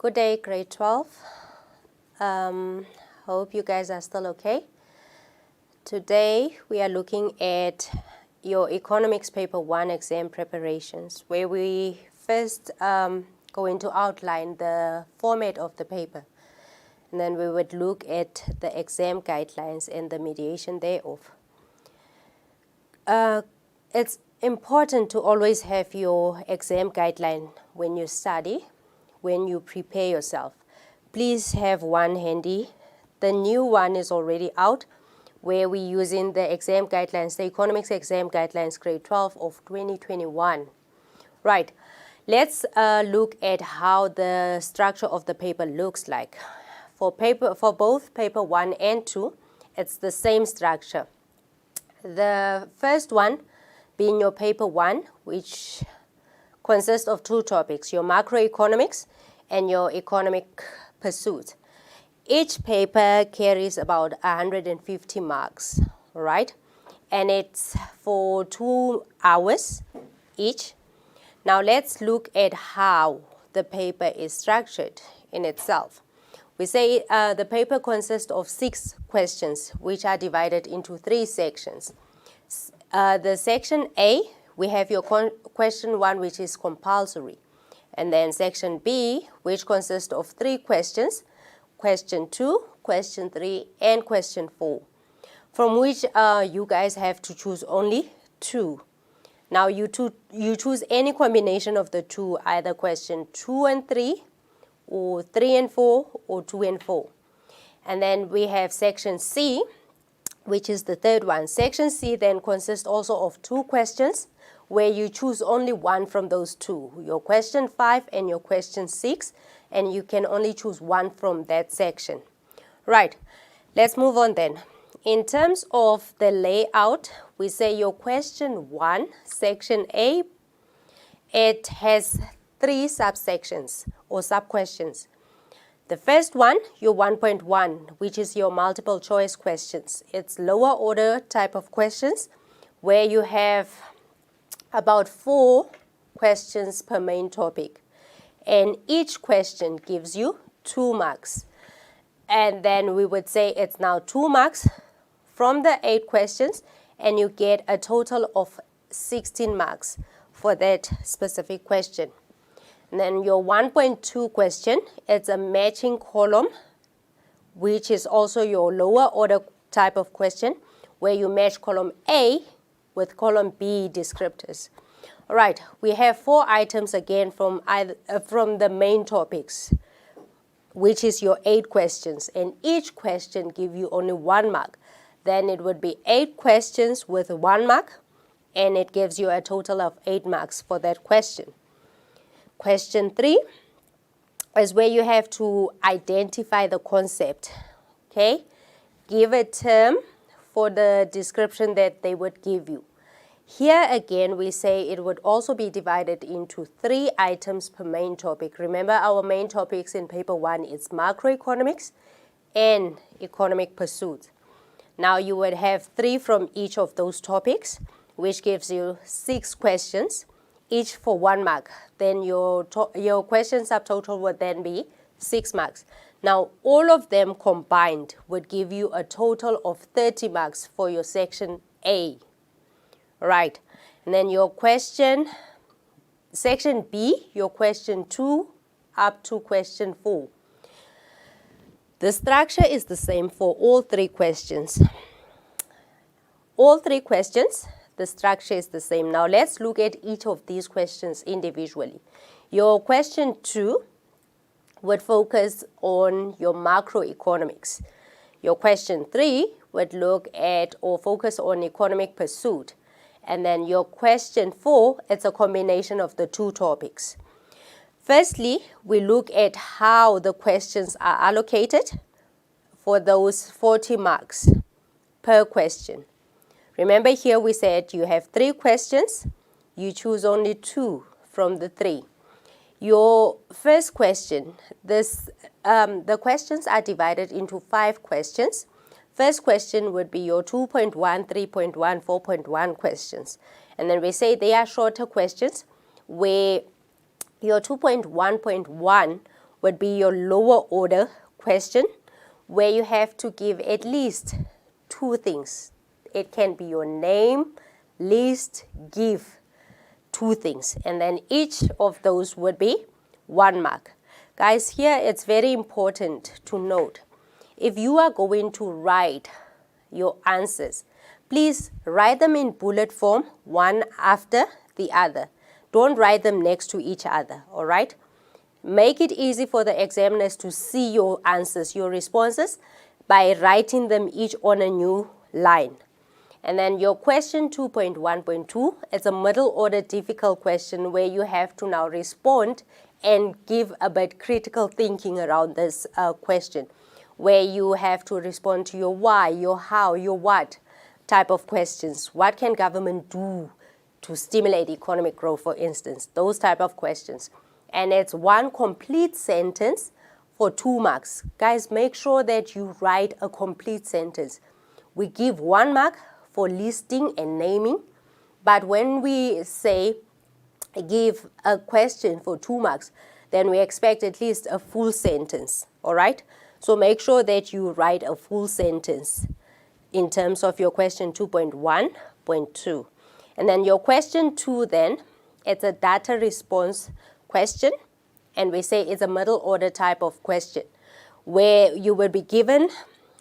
Good day, grade 12. Hope you guys are still okay. Today we are looking at your economics paper 1 exam preparations, where we first going to outline the format of the paper, and then we would look at the exam guidelines and the mediation thereof. It's important to always have your exam guideline when you study, when you prepare yourself. Please have one handy. The new one is already out, where we're using the exam guidelines, the economics exam guidelines grade 12 of 2021. Right, let's look at how the structure of the paper looks like. For both paper 1 and 2, it's the same structure. The first one being your paper 1, which consists of 2 topics, your macroeconomics and your economic pursuit. Each paper carries about 150 marks, right? And it's for 2 hours each. Now let's look at how the paper is structured in itself. We say the paper consists of 6 questions, which are divided into 3 sections. The section A, we have your question 1, which is compulsory. And then section B, which consists of 3 questions, question 2, question 3, and question 4, from which you guys have to choose only 2. Now you choose any combination of the 2, either question 2 and 3, or 3 and 4, or 2 and 4. And then we have section C, which is the third one. Section C then consists also of 2 questions, where you choose only 1 from those 2, your question 5 and your question 6, and you can only choose 1 from that section. Right, let's move on then. In terms of the layout, we say your question 1, section A, it has 3 subsections or sub-questions. The first one, your 1.1, which is your multiple choice questions. It's lower order type of questions, where you have about 4 questions per main topic, and each question gives you 2 marks. And then we would say it's now 2 marks from the 8 questions, and you get a total of 16 marks for that specific question. And then your 1.2 question, it's a matching column, which is also your lower order type of question, where you match column A with column B descriptors. All right, we have 4 items again from the main topics, which is your 8 questions, and each question gives you only 1 mark. Then it would be 8 questions with 1 mark, and it gives you a total of 8 marks for that question. Question 3 is where you have to identify the concept, okay? Give a term for the description that they would give you. Here again, we say it would also be divided into 3 items per main topic. Remember, our main topics in paper 1 is macroeconomics and economic pursuit. Now you would have 3 from each of those topics, which gives you 6 questions, each for 1 mark. Then your question subtotal would then be 6 marks. Now all of them combined would give you a total of 30 marks for your section A. Right, and then your question, section B, your question 2 up to question 4. The structure is the same for all 3 questions. All 3 questions, the structure is the same. Now let's look at each of these questions individually. Your question 2 would focus on your macroeconomics. Your question 3 would look at or focus on economic pursuit. And then your question 4, it's a combination of the 2 topics. Firstly, we look at how the questions are allocated for those 40 marks per question. Remember, here we said you have 3 questions, you choose only 2 from the 3. Your first question, the questions are divided into 5 questions. First question would be your 2.1, 3.1, 4.1 questions. And then we say they are shorter questions, where your 2.1.1 would be your lower order question, where you have to give at least 2 things. It can be your name, list, give 2 things, and then each of those would be 1 mark. Guys, here it's very important to note, if you are going to write your answers, please write them in bullet form, one after the other. Don't write them next to each other, all right? Make it easy for the examiners to see your answers, your responses, by writing them each on a new line. And then your question 2.1.2, it's a middle order difficult question where you have to now respond and give a bit critical thinking around this question, where you have to respond to your why, your how, your what type of questions. What can government do to stimulate economic growth, for instance? Those type of questions. And it's 1 complete sentence for 2 marks. Guys, make sure that you write a complete sentence. We give 1 mark for listing and naming, but when we say give a question for 2 marks, then we expect at least a full sentence, all right? So make sure that you write a full sentence in terms of your question 2.1.2. And then your question 2 then, it's a data response question, and we say it's a middle order type of question, where you will be given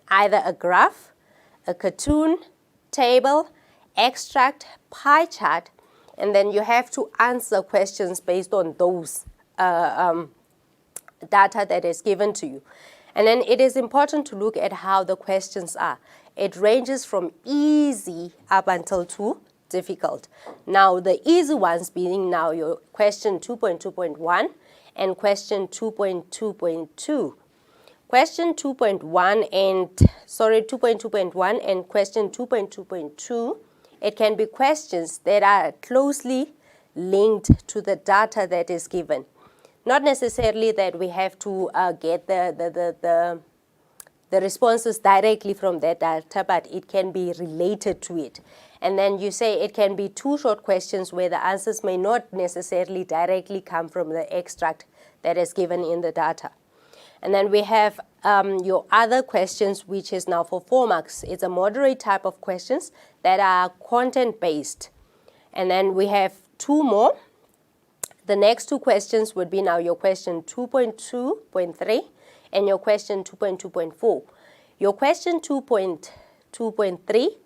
either a graph, a cartoon, table, extract, pie chart, and then you have to answer questions based on those data that is given to you. And then it is important to look at how the questions are. It ranges from easy up until to difficult. Now the easy ones being now your question 2.2.1 and question 2.2.2. Question 2.1 and, 2.2.1 and question 2.2.2, it can be questions that are closely linked to the data that is given. Not necessarily that we have to get the responses directly from that data, but it can be related to it. And then you say it can be 2 short questions where the answers may not necessarily directly come from the extract that is given in the data. And then we have your other questions, which is now for 4 marks. It's a moderate type of questions that are content-based. And then we have 2 more. The next 2 questions would be now your question 2.2.3 and your question 2.2.4. Your question 2.2.3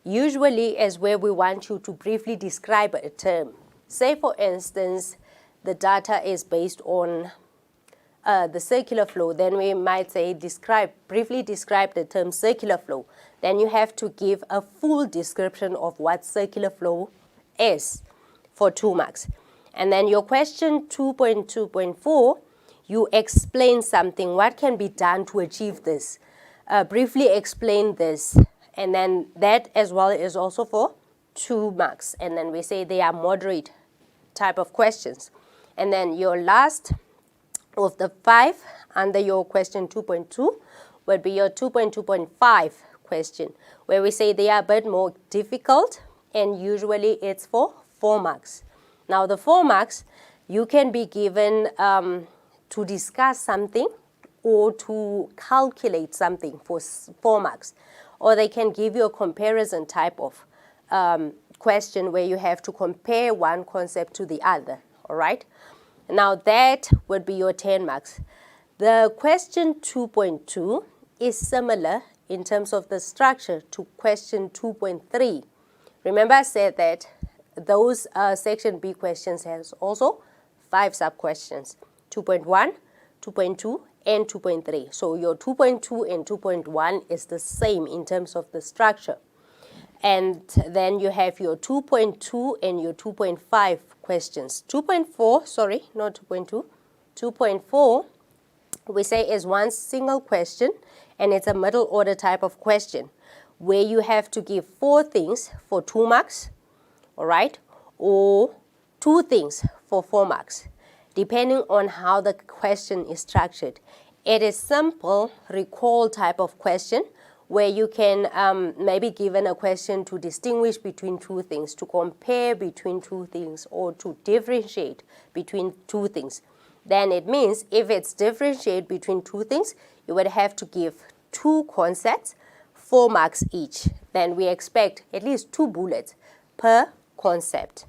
usually is where we want you to briefly describe a term. Say, for instance, the data is based on the circular flow. Then we might say briefly describe the term circular flow. Then you have to give a full description of what circular flow is for 2 marks. And then your question 2.2.4, you explain something. What can be done to achieve this? Briefly explain this. And then that as well is also for 2 marks. And then we say they are moderate type of questions. And then your last of the 5 under your question 2.2 would be your 2.2.5 question, where we say they are a bit more difficult, and usually it's for 4 marks. Now the 4 marks, you can be given to discuss something or to calculate something for 4 marks. Or they can give you a comparison type of question where you have to compare one concept to the other, all right? Now that would be your 10 marks. The question 2.2 is similar in terms of the structure to question 2.3. Remember I said that those section B questions has also 5 sub-questions, 2.1, 2.2, and 2.3. So your 2.2 and 2.1 is the same in terms of the structure. And then you have your 2.2 and your 2.5 questions. 2.4, sorry, not 2.2, 2.4 we say is one single question, and it's a middle order type of question where you have to give 4 things for 2 marks, all right, or 2 things for 4 marks, depending on how the question is structured. It is simple recall type of question where you can maybe given a question to distinguish between 2 things, to compare between 2 things, or to differentiate between 2 things. then it means if it's differentiate between two things, you would have to give two concepts, 4 marks each. Then we expect at least 2 bullets per concept.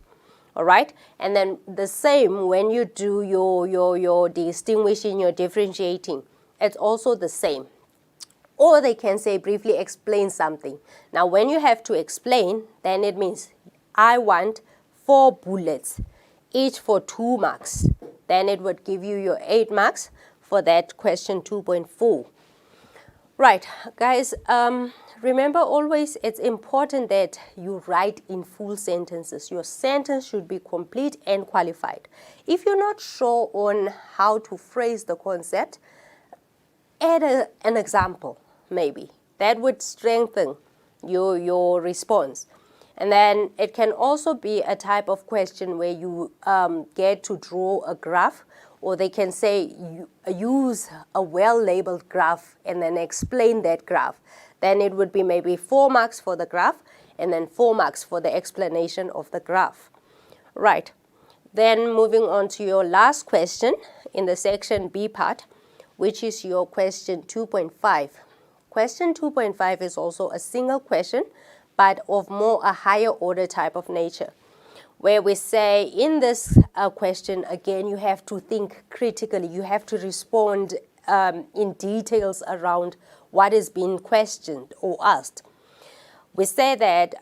All right, and then the same when you do your distinguishing, your differentiating, it's also the same. Or they can say briefly explain something. Now when you have to explain, then it means I want 4 bullets, each for 2 marks. Then it would give you your 8 marks for that question 2.4. Right, guys, remember always it's important that you write in full sentences. Your sentence should be complete and qualified. If you're not sure on how to phrase the concept, add an example, maybe. That would strengthen your response. And then it can also be a type of question where you get to draw a graph, or they can say use a well-labeled graph and then explain that graph. Then it would be maybe 4 marks for the graph and then 4 marks for the explanation of the graph. Right. Then moving on to your last question in the section B part, which is your question 2.5. Question 2.5 is also a single question, but of more a higher order type of nature, where we say in this question, again, you have to think critically. You have to respond in details around what is being questioned or asked. We say that,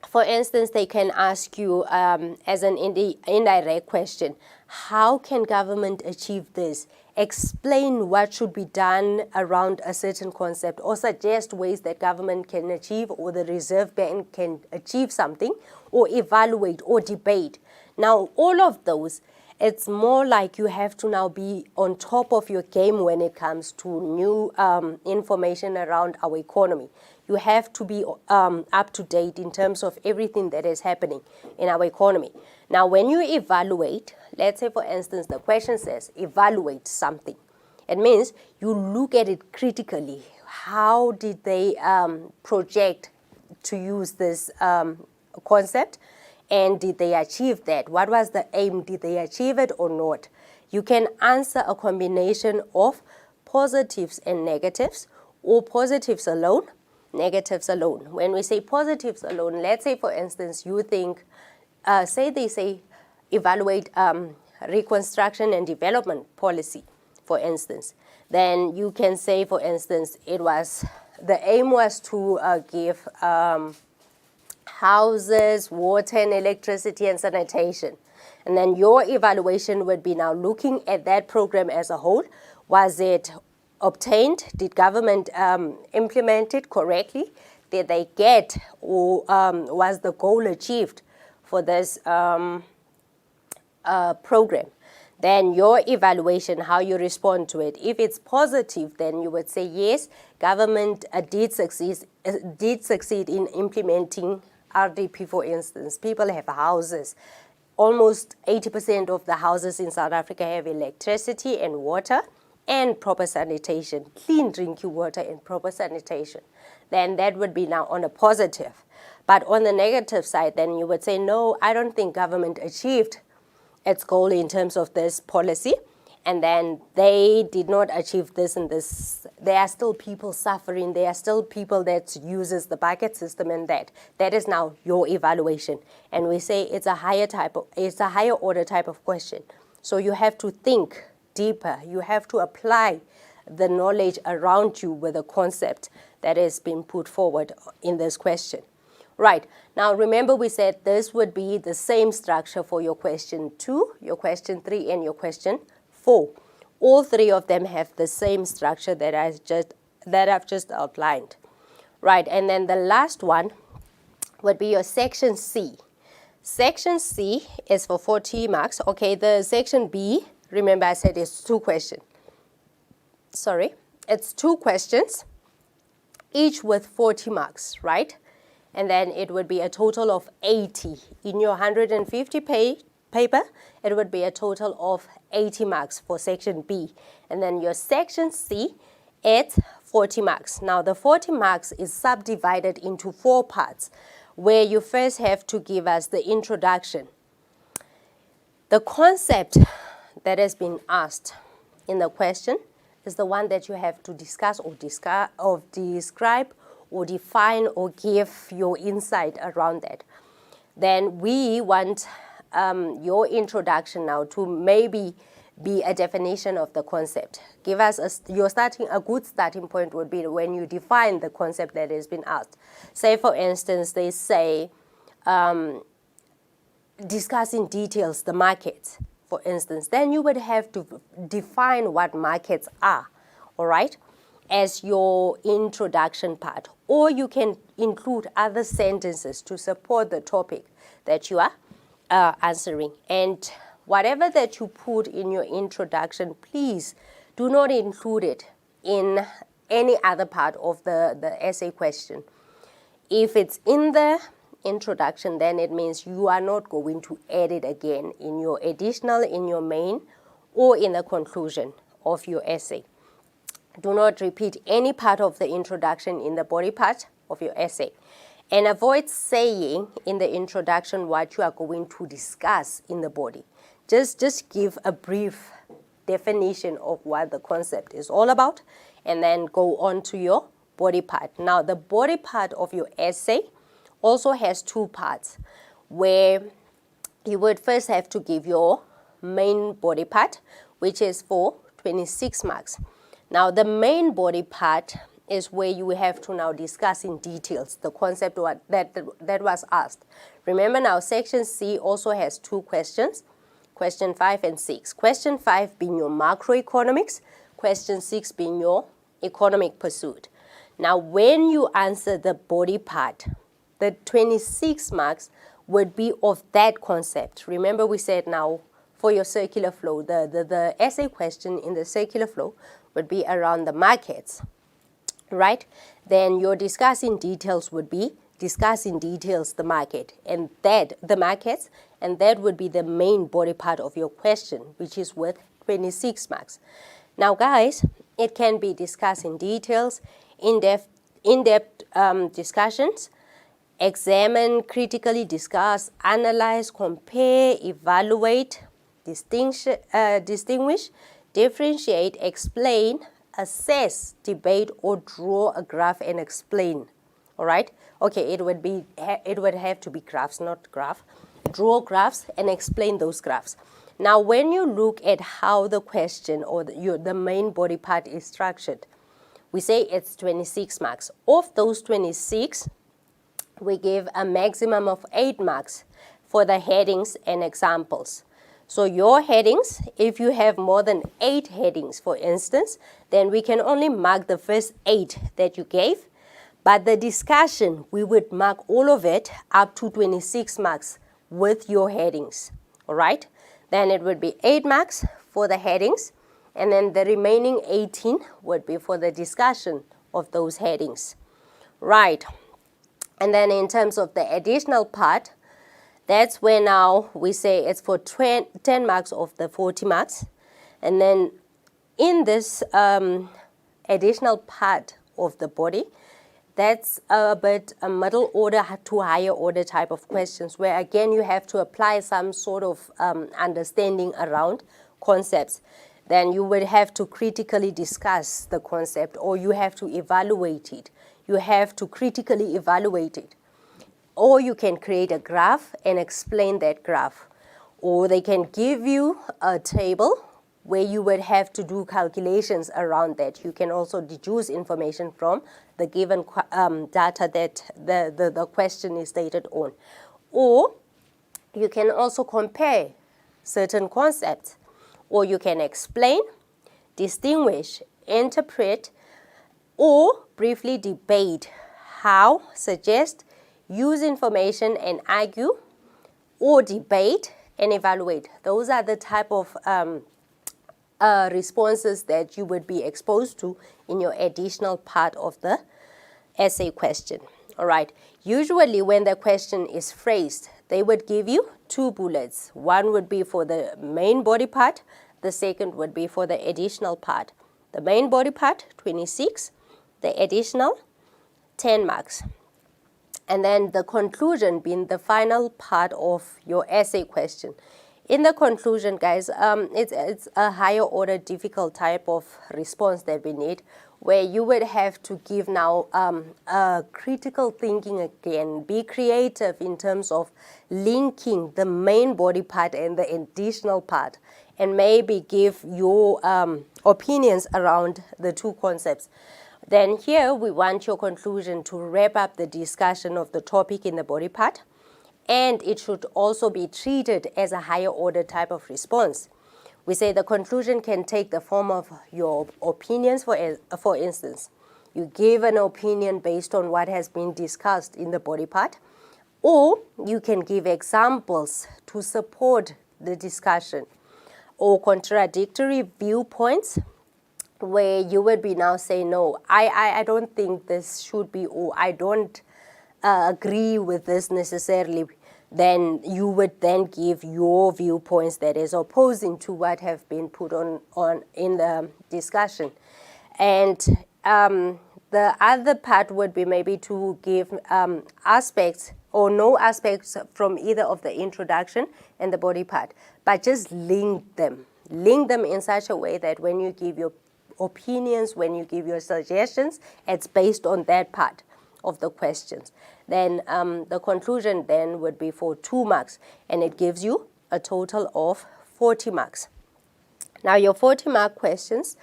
for instance, they can ask you as an indirect question, how can government achieve this? Explain what should be done around a certain concept, or suggest ways that government can achieve, or the Reserve Bank can achieve something, or evaluate or debate. Now, all of those, it's more like you have to now be on top of your game when it comes to new information around our economy. You have to be up to date in terms of everything that is happening in our economy. Now, when you evaluate, let's say, for instance, the question says, evaluate something. It means you look at it critically. How did they project to use this concept? And did they achieve that? What was the aim? Did they achieve it or not? You can answer a combination of positives and negatives, or positives alone, negatives alone. When we say positives alone, let's say, for instance, you think, they say evaluate reconstruction and development policy, for instance. Then you can say, for instance, the aim was to give houses, water and electricity and sanitation. And then your evaluation would be now looking at that program as a whole. Was it obtained? Did government implement it correctly? Did they get, or was the goal achieved for this program? Then your evaluation, how you respond to it. If it's positive, then you would say, yes, government did succeed in implementing RDP, for instance. People have houses. Almost 80% of the houses in South Africa have electricity and water and proper sanitation, clean drinking water and proper sanitation. Then that would be now on a positive. But on the negative side, then you would say, no, I don't think government achieved its goal in terms of this policy, and then they did not achieve this and this. There are still people suffering. There are still people that uses the bucket system, and that is now your evaluation. And we say it's a higher order type of question. So you have to think deeper. You have to apply the knowledge around you with the concept that has been put forward in this question. Right, now remember we said this would be the same structure for your question 2, your question 3, and your question 4. All 3 of them have the same structure that I've just outlined. Right, and then the last one would be your section C. Section C is for 40 marks. Okay, the section B, remember I said it's 2 questions. Sorry, it's 2 questions, each with 40 marks, right? And then it would be a total of 80. In your 150 paper, it would be a total of 80 marks for section B. And then your section C, it's 40 marks. Now the 40 marks is subdivided into 4 parts, where you first have to give us the introduction. The concept that has been asked in the question is the one that you have to discuss or describe or define or give your insight around that. Then we want your introduction now to maybe be a definition of the concept. Give us a good starting point would be when you define the concept that has been asked. Say, for instance, they say, discuss in details the markets, for instance. Then you would have to define what markets are, all right, as your introduction part. Or you can include other sentences to support the topic that you are answering. And whatever that you put in your introduction, please do not include it in any other part of the essay question. If it's in the introduction, then it means you are not going to add it again in your additional, in your main, or in the conclusion of your essay. Do not repeat any part of the introduction in the body part of your essay. And avoid saying in the introduction what you are going to discuss in the body. Just give a brief definition of what the concept is all about, and then go on to your body part. Now, the body part of your essay also has two parts, where you would first have to give your main body part, which is for 26 marks. Now, the main body part is where you have to now discuss in details the concept that was asked. Remember now, section C also has two questions, question 5 and 6. Question 5 being your macroeconomics, question 6 being your economic pursuit. Now, when you answer the body part, the 26 marks would be of that concept. Remember, we said now for your circular flow, the essay question in the circular flow would be around the markets, right? Then your discuss in details would be discuss in details the market and the markets, and that would be the main body part of your question, which is worth 26 marks. Now, guys, it can be discussed in details, in-depth discussions, examine, critically discuss, analyze, compare, evaluate, distinguish, differentiate, explain, assess, debate, or draw a graph and explain. All right? Okay, it would have to be graphs, not graph. Draw graphs and explain those graphs. Now, when you look at how the question or the main body part is structured, we say it's 26 marks. Of those 26, we give a maximum of 8 marks for the headings and examples. So your headings, if you have more than 8 headings, for instance, then we can only mark the first 8 that you gave. But the discussion, we would mark all of it up to 26 marks with your headings. All right? Then it would be 8 marks for the headings, and then the remaining 18 would be for the discussion of those headings. Right. And then in terms of the additional part, that's where now we say it's for 10 marks of the 40 marks. And then in this additional part of the body, that's a bit a middle order to higher order type of questions, where again you have to apply some sort of understanding around concepts. Then you would have to critically discuss the concept, or you have to evaluate it. You have to critically evaluate it. Or you can create a graph and explain that graph. Or they can give you a table where you would have to do calculations around that. You can also deduce information from the given data that the question is stated on. Or you can also compare certain concepts. Or you can explain, distinguish, interpret, or briefly debate how, suggest, use information and argue, or debate and evaluate. Those are the type of responses that you would be exposed to in your additional part of the essay question. All right. Usually when the question is phrased, they would give you 2 bullets. One would be for the main body part. The second would be for the additional part. The main body part, 26. The additional, 10 marks. And then the conclusion being the final part of your essay question. In the conclusion, guys, it's a higher order difficult type of response that we need, where you would have to give now critical thinking again, be creative in terms of linking the main body part and the additional part, and maybe give your opinions around the two concepts. Then here we want your conclusion to wrap up the discussion of the topic in the body part, and it should also be treated as a higher order type of response. We say the conclusion can take the form of your opinions. For instance, you give an opinion based on what has been discussed in the body part, or you can give examples to support the discussion, or contradictory viewpoints, where you would be now saying, no, I don't think this should be, or I don't agree with this necessarily. Then you would then give your viewpoints that is opposing to what have been put on in the discussion. And the other part would be maybe to give aspects or no aspects from either of the introduction and the body part, but just link them in such a way that when you give your opinions, when you give your suggestions, it's based on that part of the questions. Then the conclusion then would be for 2 marks, and it gives you a total of 40 marks. Now your 40-mark questions,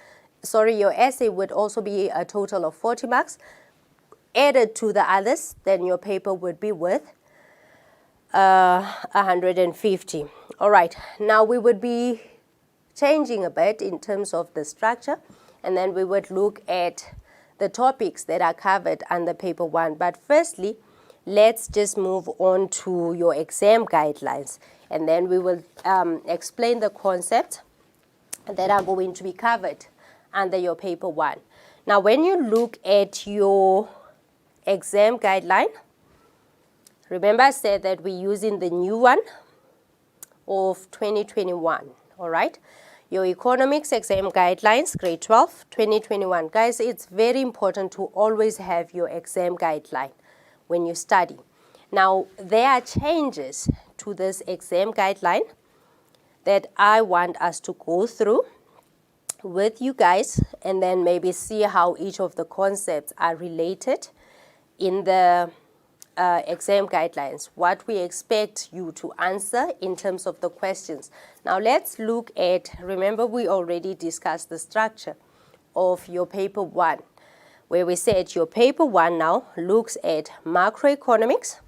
your essay would also be a total of 40 marks. Added to the others, then your paper would be with 150. All right, now we would be changing a bit in terms of the structure, and then we would look at the topics that are covered under paper 1. But firstly, let's just move on to your exam guidelines, and then we will explain the concepts that are going to be covered under your paper 1. Now, when you look at your exam guideline, remember I said that we're using the new one of 2021, all right? Your economics exam guidelines, grade 12, 2021. Guys, it's very important to always have your exam guideline when you study. Now, there are changes to this exam guideline that I want us to go through with you guys, and then maybe see how each of the concepts are related in the exam guidelines, what we expect you to answer in terms of the questions. Now let's look at, remember we already discussed the structure of your paper 1, where we said your paper 1 now looks at macroeconomics,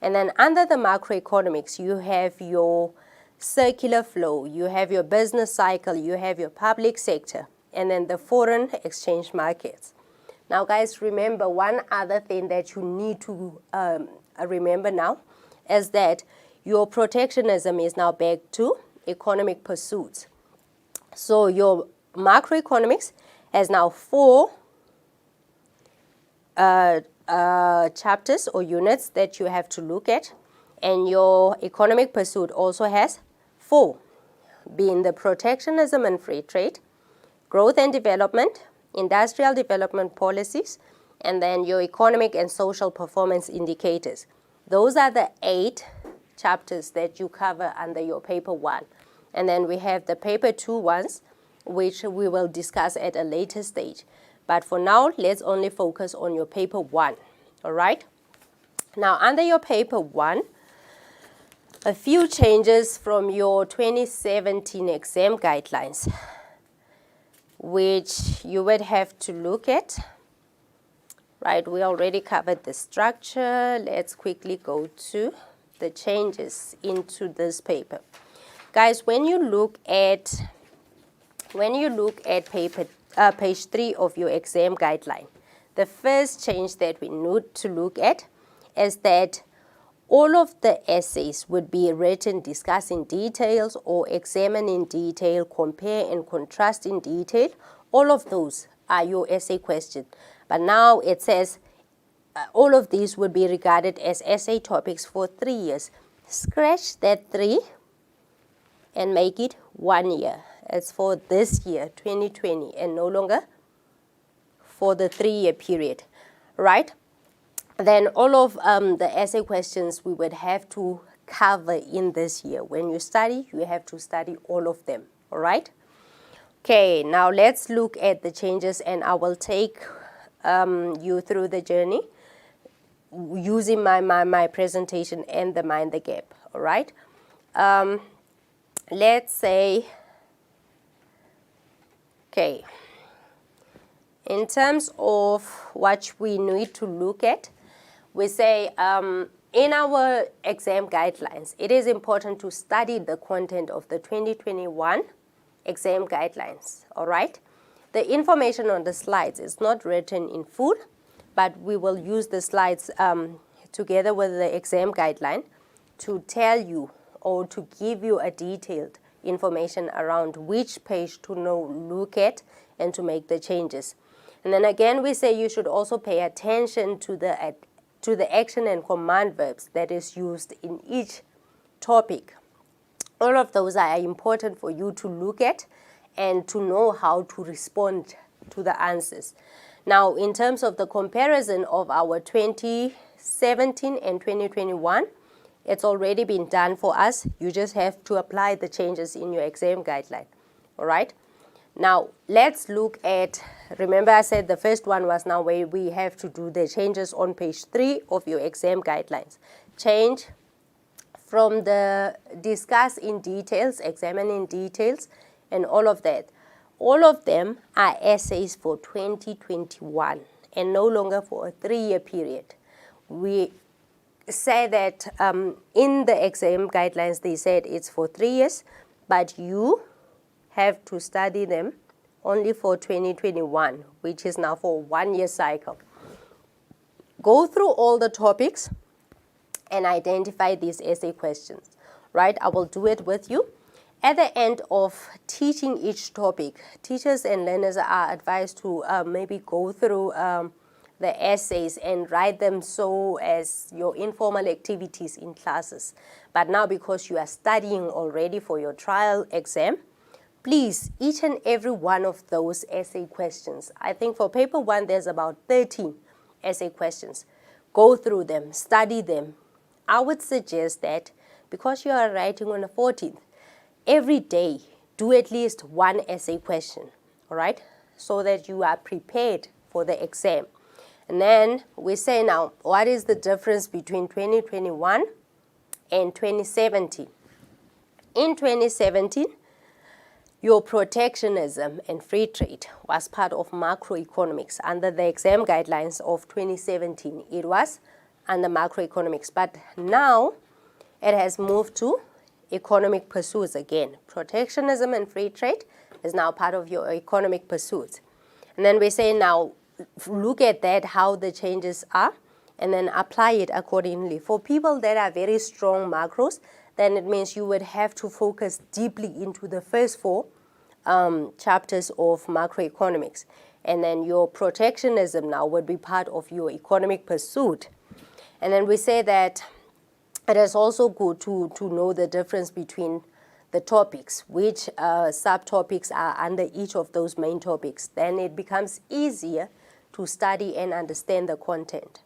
and then under the macroeconomics you have your circular flow, you have your business cycle, you have your public sector, and then the foreign exchange markets. Now guys, remember one other thing that you need to remember now is that your protectionism is now back to economic pursuits. So your macroeconomics has now 4 chapters or units that you have to look at, and your economic pursuit also has 4, being the protectionism and free trade, growth and development, industrial development policies, and then your economic and social performance indicators. Those are the 8 chapters that you cover under your paper 1. And then we have the paper 2 ones, which we will discuss at a later stage. But for now, let's only focus on your paper 1, all right? Now, under your paper 1, a few changes from your 2017 exam guidelines, which you would have to look at. Right, we already covered the structure. Let's quickly go to the changes into this paper. Guys, when you look at paper page 3 of your exam guideline, the first change that we need to look at is that all of the essays would be written discussing details or examine in detail, compare and contrast in detail. All of those are your essay questions. But now it says all of these would be regarded as essay topics for 3 years. Scratch that 3 and make it 1 year. It's for this year, 2020, and no longer for the 3-year period, right? Then all of the essay questions we would have to cover in this year. When you study, you have to study all of them, all right? Okay, now let's look at the changes, and I will take you through the journey using my presentation and the Mind the Gap, all right? Let's say, okay, in terms of what we need to look at, we say in our exam guidelines, it is important to study the content of the 2021 exam guidelines, all right? The information on the slides is not written in full, but we will use the slides together with the exam guideline to tell you or to give you a detailed information around which page to look at and to make the changes. And then again, we say you should also pay attention to the action and command verbs that is used in each topic. All of those are important for you to look at and to know how to respond to the answers. Now, in terms of the comparison of our 2017 and 2021, it's already been done for us. You just have to apply the changes in your exam guideline, all right? Now, let's look at, remember I said the first one was now where we have to do the changes on page 3 of your exam guidelines. Change from the discuss in details, examine in details, and all of that. All of them are essays for 2021 and no longer for a 3-year period. We say that in the exam guidelines, they said it's for 3 years, but you have to study them only for 2021, which is now for a 1-year cycle. Go through all the topics and identify these essay questions, right? I will do it with you. At the end of teaching each topic, teachers and learners are advised to maybe go through the essays and write them so as your informal activities in classes. But now, because you are studying already for your trial exam, please, each and every one of those essay questions, I think for paper 1 there's about 13 essay questions. Go through them, study them. I would suggest that because you are writing on the 14th, every day do at least 1 essay question, all right? So that you are prepared for the exam. And then we say now, what is the difference between 2021 and 2017? In 2017, your protectionism and free trade was part of macroeconomics. Under the exam guidelines of 2017, it was under macroeconomics. But now it has moved to economic pursuits again. Protectionism and free trade is now part of your economic pursuits. And then we say now, look at that, how the changes are, and then apply it accordingly. For people that are very strong macros, then it means you would have to focus deeply into the first 4 chapters of macroeconomics. And then your protectionism now would be part of your economic pursuit. And then we say that it is also good to know the difference between the topics, which subtopics are under each of those main topics. Then it becomes easier to study and understand the content.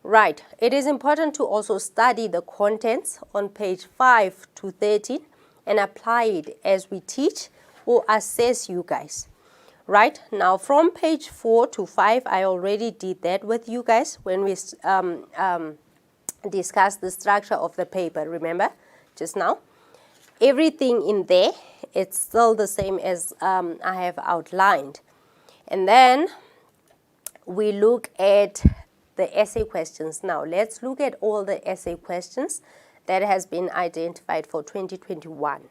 Right, it is important to also study the contents on page 5 to 13 and apply it as we teach or assess you guys. Right, now from page 4 to 5, I already did that with you guys when we discussed the structure of the paper, remember, just now? Everything in there, it's still the same as I have outlined. And then we look at the essay questions. Now, let's look at all the essay questions that has been identified for 2021.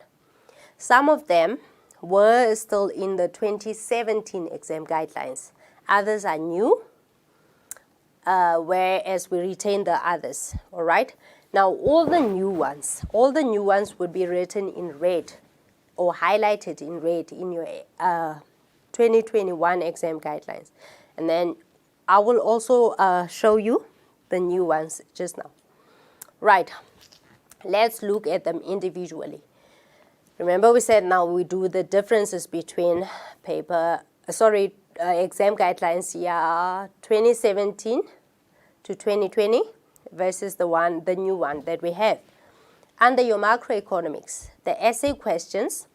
Some of them were still in the 2017 exam guidelines. Others are new, whereas we retain the others, all right? Now, all the new ones would be written in red or highlighted in red in your 2021 exam guidelines. And then I will also show you the new ones just now. Right, let's look at them individually. Remember we said now we do the differences between exam guidelines 2017 to 2020 versus the new one that we have. under your macroeconomics, the essay questions,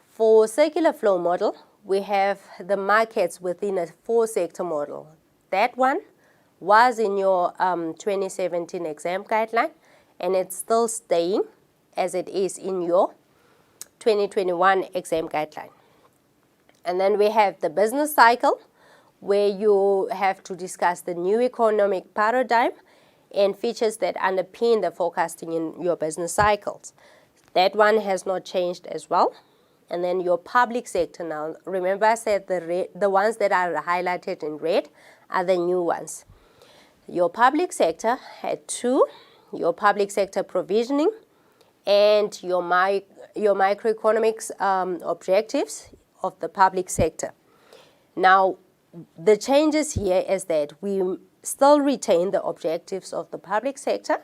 for circular flow model, we have the markets within a 4-sector model. That one was in your 2017 exam guideline, and it's still staying as it is in your 2021 exam guideline. And then we have the business cycle, where you have to discuss the new economic paradigm and features that underpin the forecasting in your business cycles. That one has not changed as well. And then your public sector now, remember I said the ones that are highlighted in red are the new ones. Your public sector had 2, your public sector provisioning and your microeconomics objectives of the public sector. Now, the changes here is that we still retain the objectives of the public sector,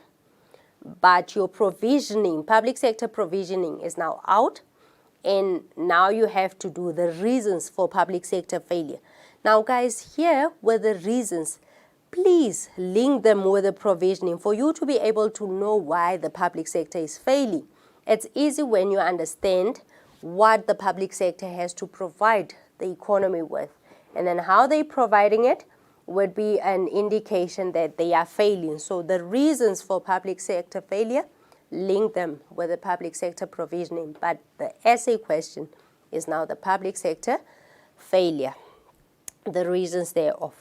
but your provisioning, public sector provisioning is now out, and now you have to do the reasons for public sector failure. Now guys, here with the reasons, please link them with the provisioning for you to be able to know why the public sector is failing. It's easy when you understand what the public sector has to provide the economy with. And then how they're providing it would be an indication that they are failing. So the reasons for public sector failure, link them with the public sector provisioning. But the essay question is now the public sector failure, the reasons thereof.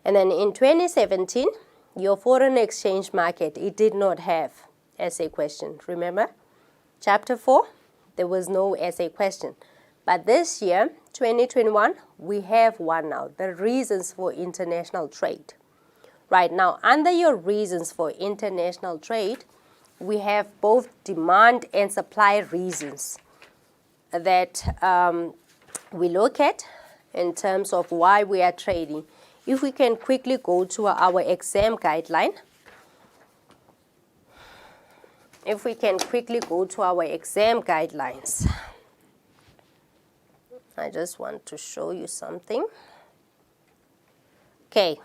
And then in 2017, your foreign exchange market, it did not have essay question. Remember? Chapter 4, there was no essay question. But this year, 2021, we have one now, the reasons for international trade. Right now, under your reasons for international trade, we have both demand and supply reasons that we look at in terms of why we are trading. If we can quickly go to our exam guideline. If we can quickly go to our exam guidelines. I just want to show you something. Okay,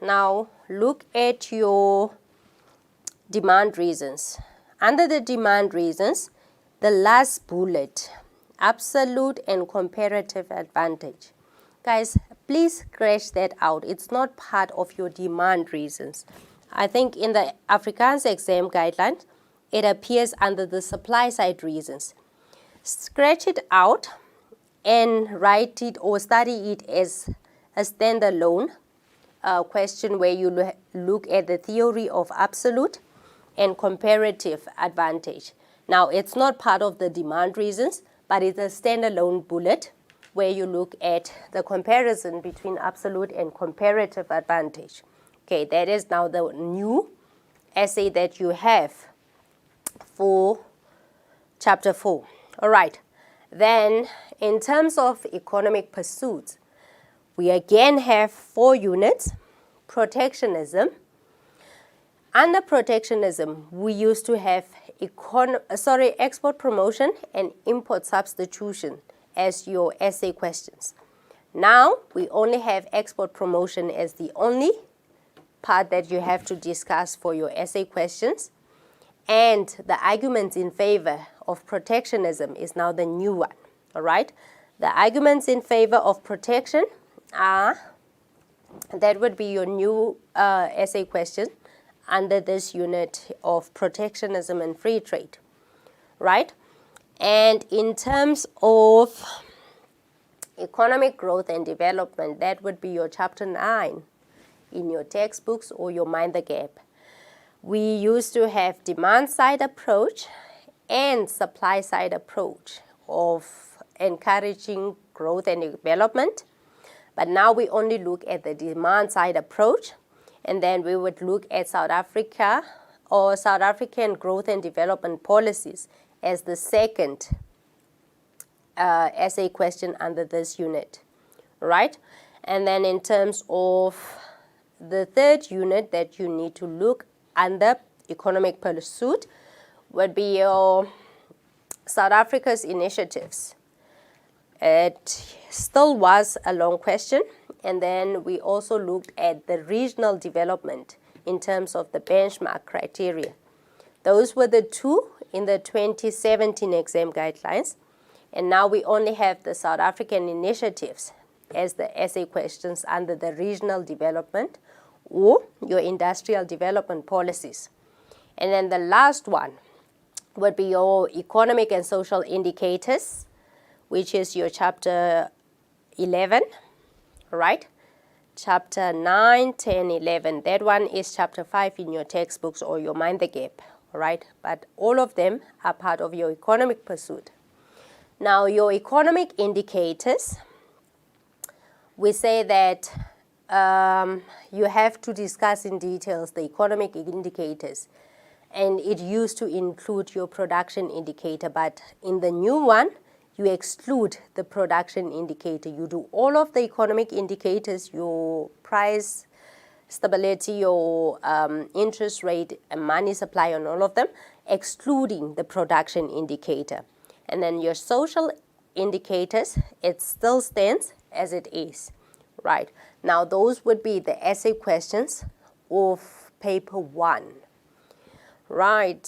now look at your demand reasons. Under the demand reasons, the last bullet, absolute and comparative advantage. Guys, please scratch that out. It's not part of your demand reasons. I think in the Afrikaans exam guidelines, it appears under the supply side reasons. Scratch it out and write it or study it as a standalone question where you look at the theory of absolute and comparative advantage. Now, it's not part of the demand reasons, but it's a standalone bullet where you look at the comparison between absolute and comparative advantage. Okay, that is now the new essay that you have for chapter 4. All right. Then, in terms of economic pursuits, we again have 4 units. Protectionism. Under protectionism, we used to have export promotion and import substitution as your essay questions. Now, we only have export promotion as the only part that you have to discuss for your essay questions. And the arguments in favor of protectionism is now the new one, all right? The arguments in favor of protection are, that would be your new essay question under this unit of protectionism and free trade, right? And in terms of economic growth and development, that would be your chapter 9 in your textbooks or your Mind the Gap. We used to have demand side approach and supply side approach of encouraging growth and development. But now we only look at the demand side approach, and then we would look at South Africa or South African growth and development policies as the second essay question under this unit, right? And then in terms of the third unit that you need to look under economic pursuit would be your South Africa's initiatives. It still was a long question, and then we also looked at the regional development in terms of the benchmark criteria. Those were the two in the 2017 exam guidelines. And now we only have the South African initiatives as the essay questions under the regional development or your industrial development policies. And then the last one would be your economic and social indicators, which is your chapter 11, right? Chapter 9, 10, 11. That one is chapter 5 in your textbooks or your Mind the Gap, all right? But all of them are part of your economic pursuit. Now, your economic indicators, we say that you have to discuss in details the economic indicators, and it used to include your production indicator, but in the new one, you exclude the production indicator. You do all of the economic indicators, your price stability, your interest rate, and money supply on all of them, excluding the production indicator. And then your social indicators, it still stands as it is, right? Now, those would be the essay questions of paper 1. Right,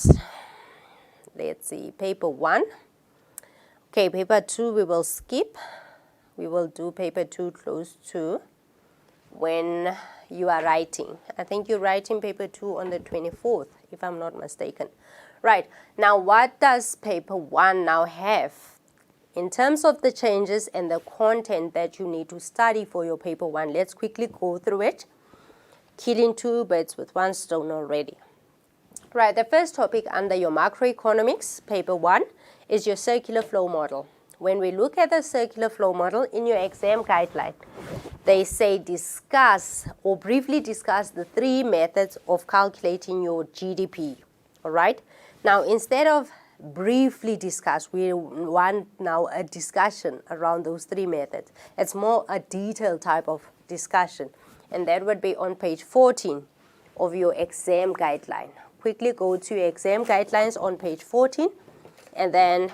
let's see, paper 1. Okay, paper 2 we will skip. We will do paper 2 close to when you are writing. I think you're writing paper 2 on the 24th, if I'm not mistaken. Right, now what does paper 1 now have? In terms of the changes and the content that you need to study for your paper 1, let's quickly go through it. Killing two birds with one stone already. Right, the first topic under your macroeconomics, paper 1, is your circular flow model. When we look at the circular flow model in your exam guideline, they say discuss or briefly discuss the 3 methods of calculating your GDP, all right? Now, instead of briefly discuss, we want now a discussion around those 3 methods. It's more a detailed type of discussion, and that would be on page 14 of your exam guideline. Quickly go to your exam guidelines on page 14 and then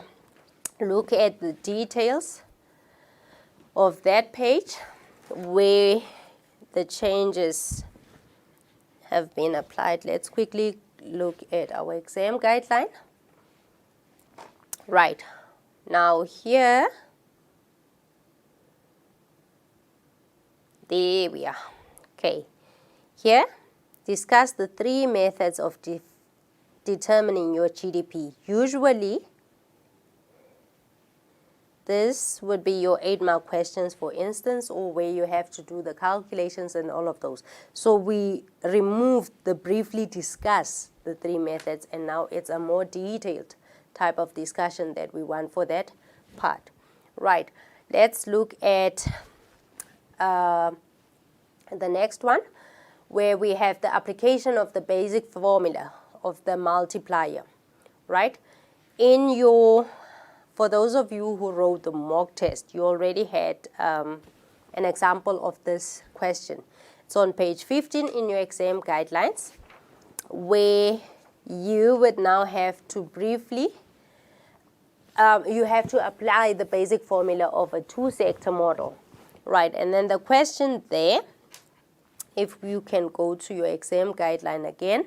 look at the details of that page where the changes have been applied. Let's quickly look at our exam guideline. Right, now here, there we are. Okay, here, discuss the 3 methods of determining your GDP. Usually, this would be your 8-mark questions, for instance, or where you have to do the calculations and all of those. So we removed the briefly discuss the 3 methods, and now it's a more detailed type of discussion that we want for that part. Right, let's look at the next one, where we have the application of the basic formula of the multiplier, right? In your, for those of you who wrote the mock test, you already had an example of this question. It's on page 15 in your exam guidelines, where you would now have to briefly, you have to apply the basic formula of a 2-sector model, right? And then the question there, if you can go to your exam guideline again,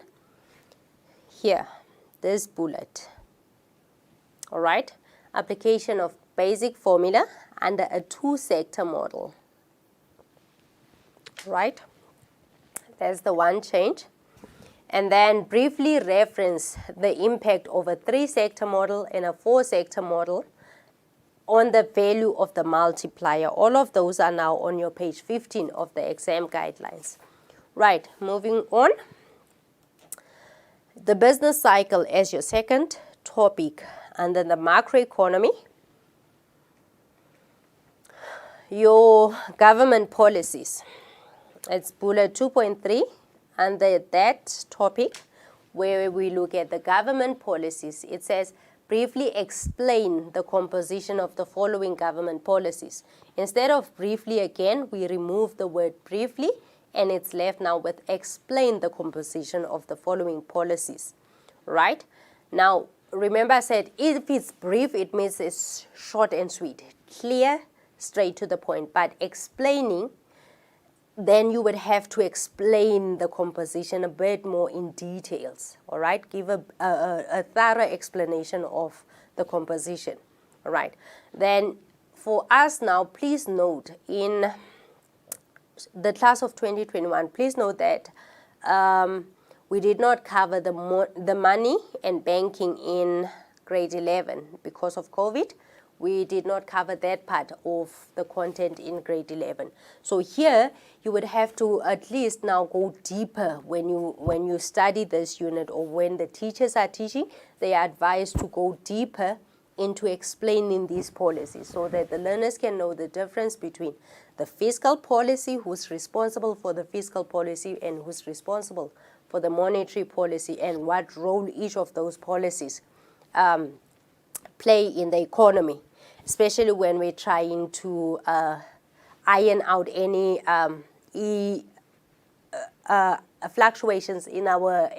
here, this bullet, all right? Application of basic formula under a 2-sector model, right? That's the one change. And then briefly reference the impact of a 3-sector model and a 4-sector model on the value of the multiplier. All of those are now on your page 15 of the exam guidelines. Right, moving on. The business cycle as your second topic under the macroeconomy. Your government policies. It's bullet 2.3 under that topic where we look at the government policies. It says, briefly explain the composition of the following government policies. Instead of briefly again, we remove the word briefly, and it's left now with explain the composition of the following policies, right? Now, remember I said if it's brief, it means it's short and sweet, clear, straight to the point. But explaining then you would have to explain the composition a bit more in details, all right? Give a thorough explanation of the composition, all right? Then for us now, please note in the class of 2021, please note that we did not cover the money and banking in grade 11 because of COVID. We did not cover that part of the content in grade 11. So here, you would have to at least now go deeper when you study this unit, or when the teachers are teaching, they are advised to go deeper into explaining these policies so that the learners can know the difference between the fiscal policy, who's responsible for the fiscal policy and who's responsible for the monetary policy, and what role each of those policies play in the economy, especially when we're trying to iron out any fluctuations in our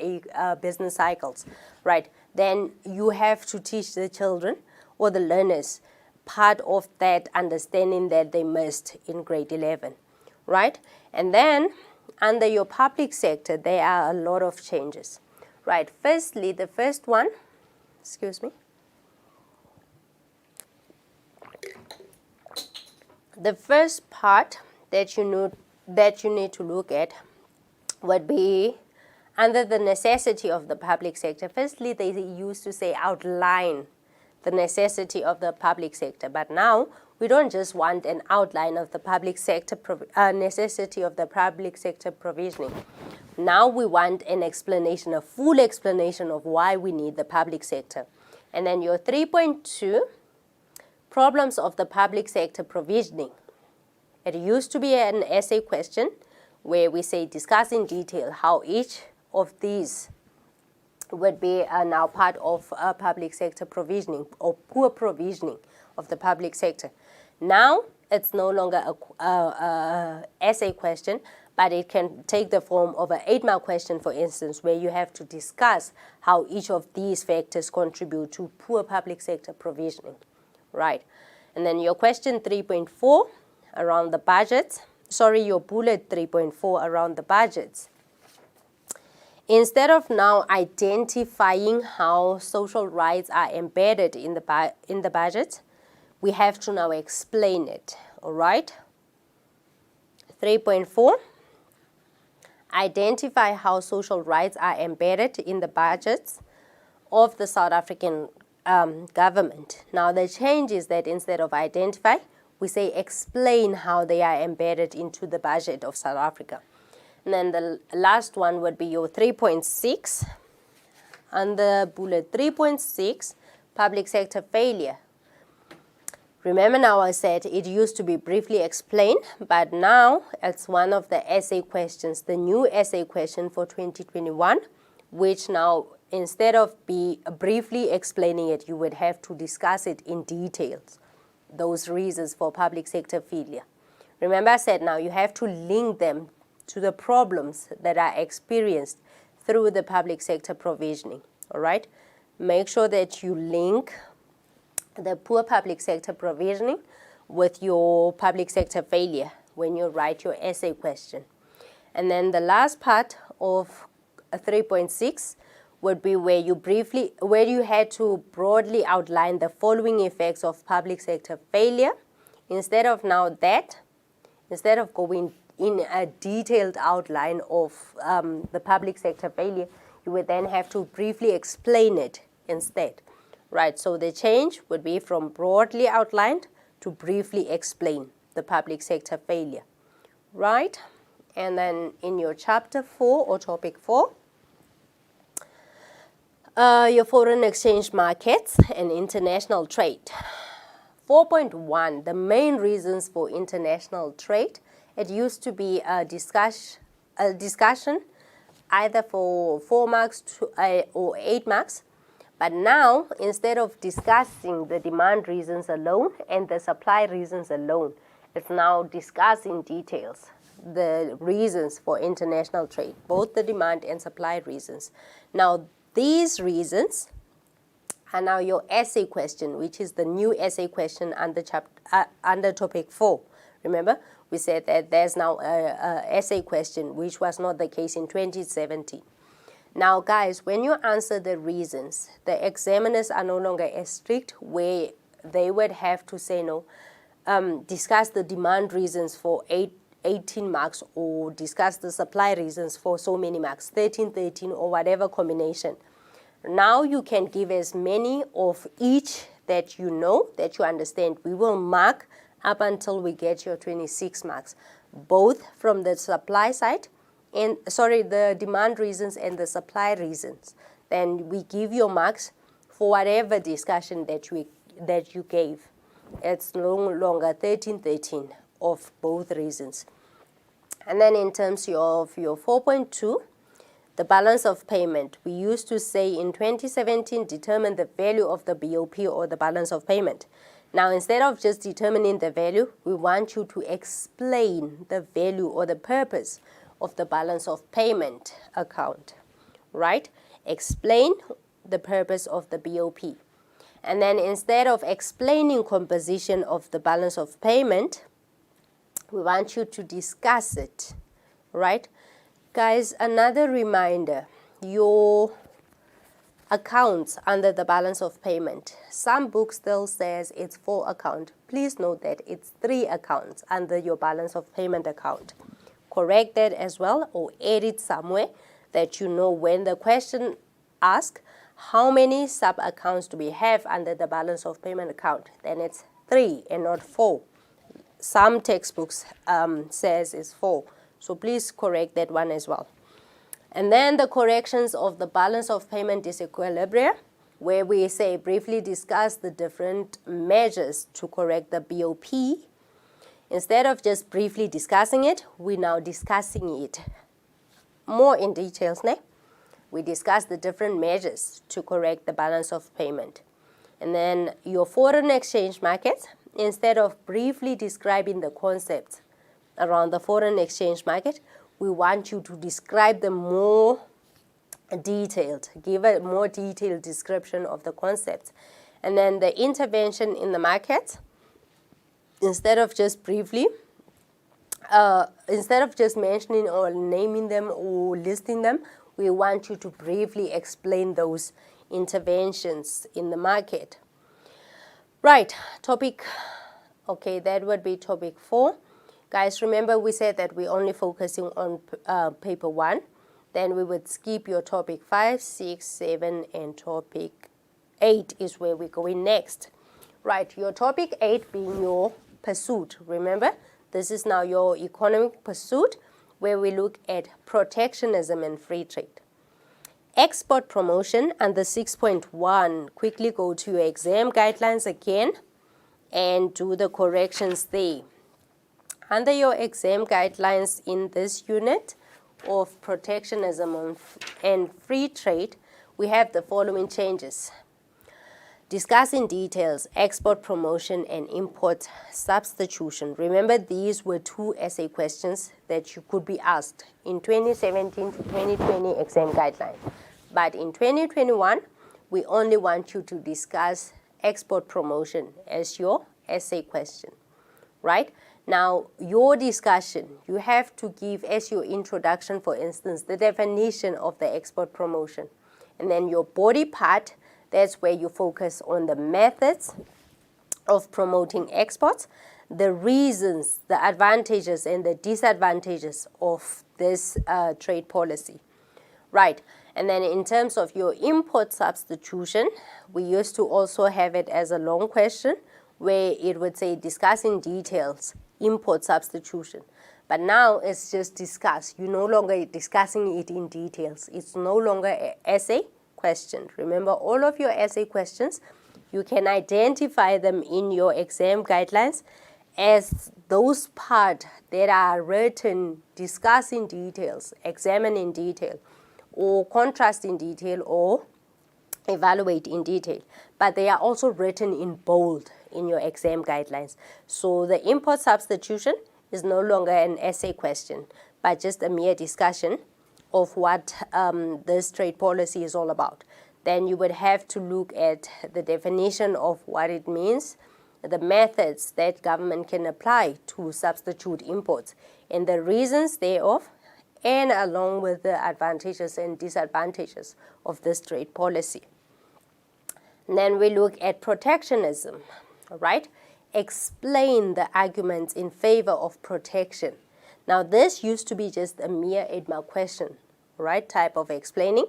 business cycles, right? Then you have to teach the children or the learners part of that understanding that they missed in grade 11, right? And then under your public sector, there are a lot of changes, right? Firstly, the first one, excuse me. The first part that you need to look at would be under the necessity of the public sector. Firstly, they used to say outline the necessity of the public sector, but now we don't just want an outline of the public sector necessity of the public sector provisioning. Now we want an explanation, a full explanation of why we need the public sector. And then your 3.2, problems of the public sector provisioning. It used to be an essay question where we say discuss in detail how each of these would be now part of public sector provisioning or poor provisioning of the public sector. Now it's no longer a essay question, but it can take the form of an 8-mark question, for instance, where you have to discuss how each of these factors contribute to poor public sector provisioning, right? And then your question 3.4 around the budgets, your bullet 3.4 around the budgets. Instead of now identifying how social rights are embedded in the budget, we have to now explain it, all right? 3.4, identify how social rights are embedded in the budgets of the South African government. Now the change is that instead of identify, we say explain how they are embedded into the budget of South Africa. And then the last one would be your 3.6. Under bullet 3.6, public sector failure. Remember now I said it used to be briefly explained, but now it's one of the essay questions, the new essay question for 2021, which now instead of briefly explaining it, you would have to discuss it in details, those reasons for public sector failure. Remember I said now you have to link them to the problems that are experienced through the public sector provisioning, all right? Make sure that you link the poor public sector provisioning with your public sector failure when you write your essay question. And then the last part of 3.6 would be where you had to broadly outline the following effects of public sector failure. Instead of going in a detailed outline of the public sector failure, you would then have to briefly explain it instead, right? So the change would be from broadly outlined to briefly explain the public sector failure, right? And then in your chapter 4 or topic 4, your foreign exchange markets and international trade. 4.1, the main reasons for international trade. It used to be a discussion either for 4 marks or 8 marks. But now, instead of discussing the demand reasons alone and the supply reasons alone, it's now discussing details, the reasons for international trade, both the demand and supply reasons. Now, these reasons are now your essay question, which is the new essay question under topic 4. Remember, we said that there's now a essay question, which was not the case in 2017. Now, guys, when you answer the reasons, the examiners are no longer as strict, where they would have to say no, discuss the demand reasons for 18 marks, or discuss the supply reasons for so many marks, 13, or whatever combination. Now you can give as many of each that you know, that you understand. We will mark up until we get your 26 marks, both from the supply side, and the demand reasons and the supply reasons. Then we give your marks for whatever discussion that you gave. It's no longer 13 of both reasons. And then in terms of your 4.2, the balance of payment, we used to say in 2017, determine the value of the BOP, or the balance of payment. Now, instead of just determining the value, we want you to explain the value or the purpose of the balance of payment account, right? Explain the purpose of the BOP. And then instead of explaining composition of the balance of payment, we want you to discuss it, right? Guys, another reminder, your accounts under the balance of payment. Some books still says it's 4 accounts. Please note that it's 3 accounts under your balance of payment account. Correct that as well, or add it somewhere that you know when the question asks how many sub-accounts do we have under the balance of payment account, then it's 3 and not 4. Some textbooks says it's 4. So please correct that one as well. And then the corrections of the balance of payment disequilibria, where we say briefly discuss the different measures to correct the BOP. Instead of just briefly discussing it, we're now discussing it more in details. We discuss the different measures to correct the balance of payment. And then your foreign exchange markets, instead of briefly describing the concepts around the foreign exchange market, we want you to describe them more detailed, give a more detailed description of the concepts. And then the intervention in the market, instead of just briefly, instead of just mentioning or naming them or listing them, we want you to briefly explain those interventions in the market. Right, that would be topic 4. Guys, remember we said that we're only focusing on paper 1. Then we would skip your topic 5, 6, 7, and topic 8 is where we're going next. Right, your topic 8 being your pursuit. Remember, this is now your economic pursuit, where we look at protectionism and free trade. Export promotion under 6.1. Quickly go to your exam guidelines again and do the corrections there. Under your exam guidelines in this unit of protectionism and free trade, we have the following changes. Discuss in details export promotion and import substitution. Remember, these were 2 essay questions that you could be asked in 2017 to 2020 exam guideline. But in 2021, we only want you to discuss export promotion as your essay question, right? Now, your discussion, you have to give as your introduction, for instance, the definition of the export promotion. And then your body part, that's where you focus on the methods of promoting exports, the reasons, the advantages and the disadvantages of this trade policy. Right, and then in terms of your import substitution, we used to also have it as a long question where it would say discuss in details import substitution. But now it's just discuss. You're no longer discussing it in details. It's no longer an essay question. Remember, all of your essay questions, you can identify them in your exam guidelines as those parts that are written, discuss in details, examine in detail, or contrast in detail, or evaluate in detail. But they are also written in bold in your exam guidelines. So the import substitution is no longer an essay question, but just a mere discussion of what this trade policy is all about. Then you would have to look at the definition of what it means, the methods that government can apply to substitute imports and the reasons thereof, and along with the advantages and disadvantages of this trade policy. And then we look at protectionism, all right? Explain the arguments in favor of protection. Now, this used to be just a mere 8-mark question, right, type of explaining,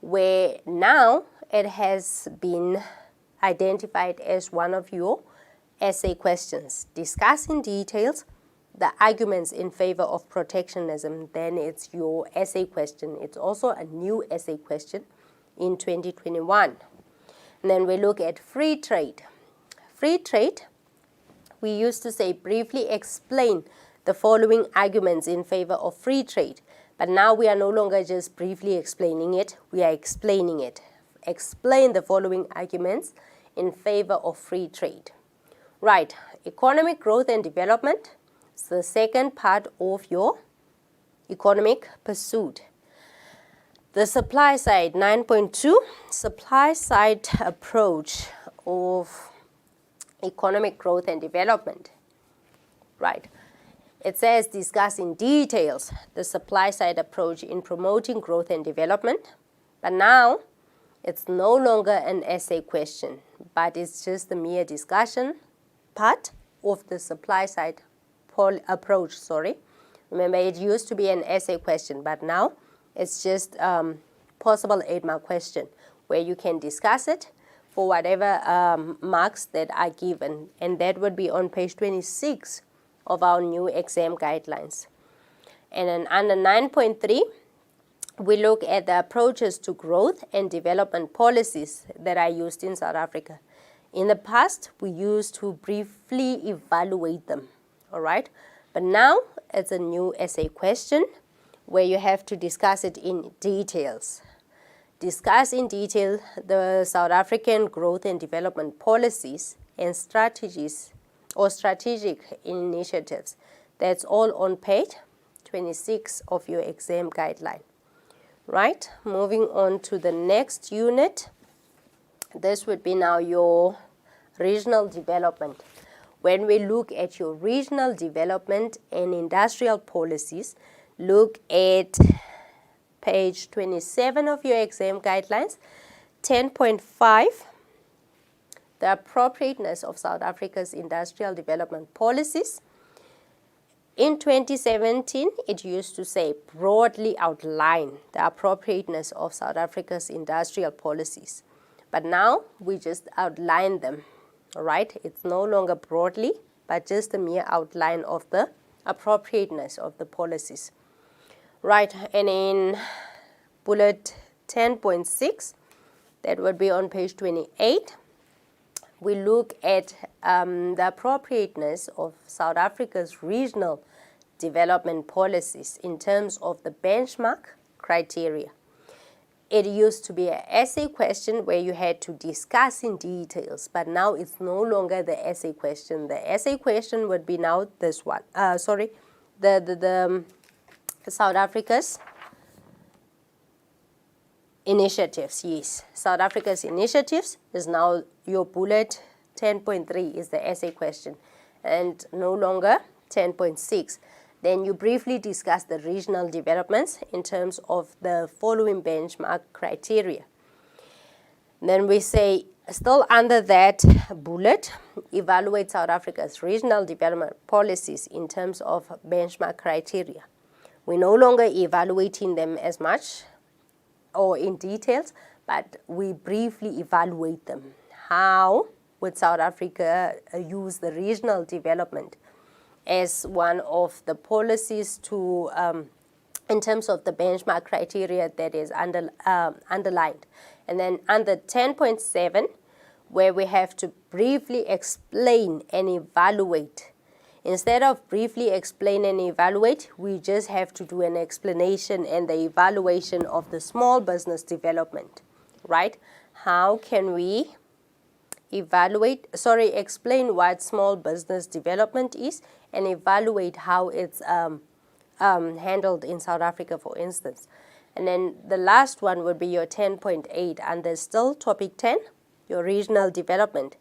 where now it has been identified as one of your essay questions. Discuss in details the arguments in favor of protectionism, then it's your essay question. It's also a new essay question in 2021. And then we look at free trade. Free trade, we used to say briefly explain the following arguments in favor of free trade. But now we are no longer just briefly explaining it, we are explaining it. Explain the following arguments in favor of free trade. Right, economic growth and development is the second part of your economic pursuit. The supply side, 9.2, supply side approach of economic growth and development. Right. It says discuss in details the supply side approach in promoting growth and development. But now it's no longer an essay question, but it's just a mere discussion part of the supply side approach. Remember, it used to be an essay question, but now it's just possible 8-mark question where you can discuss it for whatever marks that are given, and that would be on page 26 of our new exam guidelines. And then under 9.3, we look at the approaches to growth and development policies that are used in South Africa. In the past, we used to briefly evaluate them, all right? But now it's a new essay question where you have to discuss it in details. Discuss in detail the South African growth and development policies and strategies or strategic initiatives. That's all on page 26 of your exam guideline. Right, moving on to the next unit. This would be now your regional development. When we look at your regional development and industrial policies, look at page 27 of your exam guidelines, 10.5, the appropriateness of South Africa's industrial development policies. In 2017, it used to say broadly outline the appropriateness of South Africa's industrial policies. But now we just outline them, all right? It's no longer broadly, but just a mere outline of the appropriateness of the policies. Right, and in bullet 10.6, that would be on page 28, we look at the appropriateness of South Africa's regional development policies in terms of the benchmark criteria. It used to be an essay question where you had to discuss in details, but now it's no longer the essay question. The essay question would be now this one. The South Africa's initiatives, yes. South Africa's initiatives is now your bullet 10.3 is the essay question and no longer 10.6. Then you briefly discuss the regional developments in terms of the following benchmark criteria. Then we say, still under that bullet, evaluate South Africa's regional development policies in terms of benchmark criteria. We're no longer evaluating them as much or in details, but we briefly evaluate them. How would South Africa use the regional development as one of the policies to, in terms of the benchmark criteria that is underlined? And then under 10.7, where we have to briefly explain and evaluate. Instead of briefly explain and evaluate, we just have to do an explanation and the evaluation of the small business development, right? How can we explain what small business development is and evaluate how it's handled in South Africa, for instance. And then the last one would be your 10.8, and there's still topic 10, your regional development.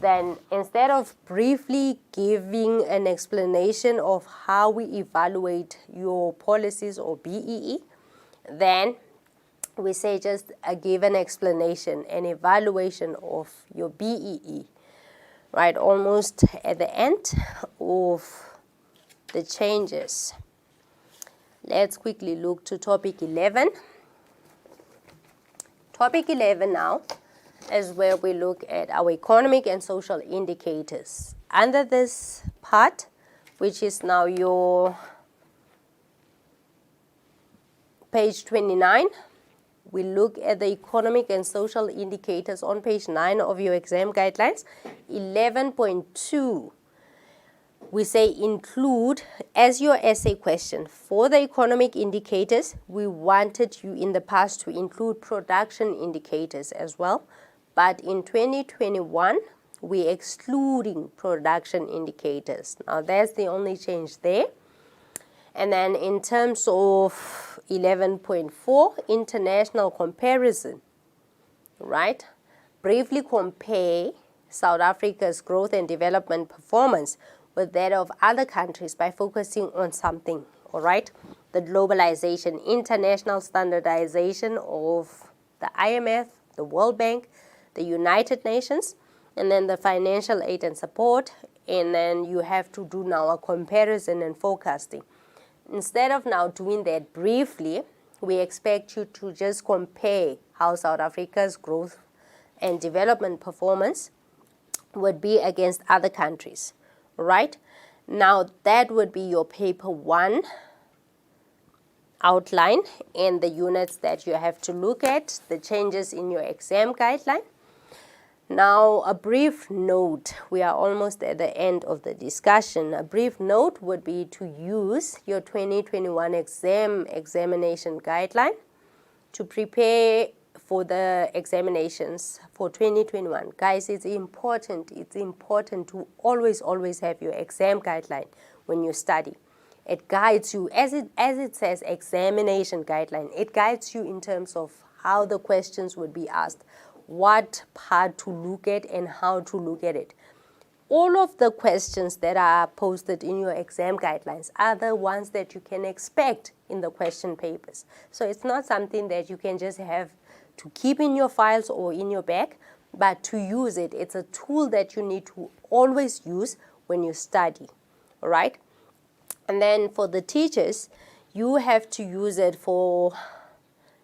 then instead of briefly giving an explanation of how we evaluate your policies or BEE, then we say just give an explanation, an evaluation of your BEE, right? Almost at the end of the changes. Let's quickly look to topic 11. Topic 11 now is where we look at our economic and social indicators. Under this part, which is now your page 29, we look at the economic and social indicators on page 9 of your exam guidelines. 11.2, we say include as your essay question. For the economic indicators, we wanted you in the past to include production indicators as well. But in 2021, we're excluding production indicators. Now, that's the only change there. And then in terms of 11.4, international comparison, right? Briefly compare South Africa's growth and development performance with that of other countries by focusing on something, all right? The globalization, international standardization of the IMF, the World Bank, the United Nations, and then the financial aid and support, and then you have to do now a comparison and forecasting. Instead of now doing that briefly, we expect you to just compare how South Africa's growth and development performance would be against other countries, right? Now, that would be your paper 1 outline and the units that you have to look at, the changes in your exam guideline. Now, a brief note. We are almost at the end of the discussion. A brief note would be to use your 2021 examination guideline to prepare for the examinations for 2021. Guys, it's important to always have your exam guideline when you study. It guides you, as it says examination guideline, it guides you in terms of how the questions would be asked, what part to look at and how to look at it. All of the questions that are posted in your exam guidelines are the ones that you can expect in the question papers. So it's not something that you can just have to keep in your files or in your bag, but to use it. It's a tool that you need to always use when you study, all right? And then for the teachers, you have to use it for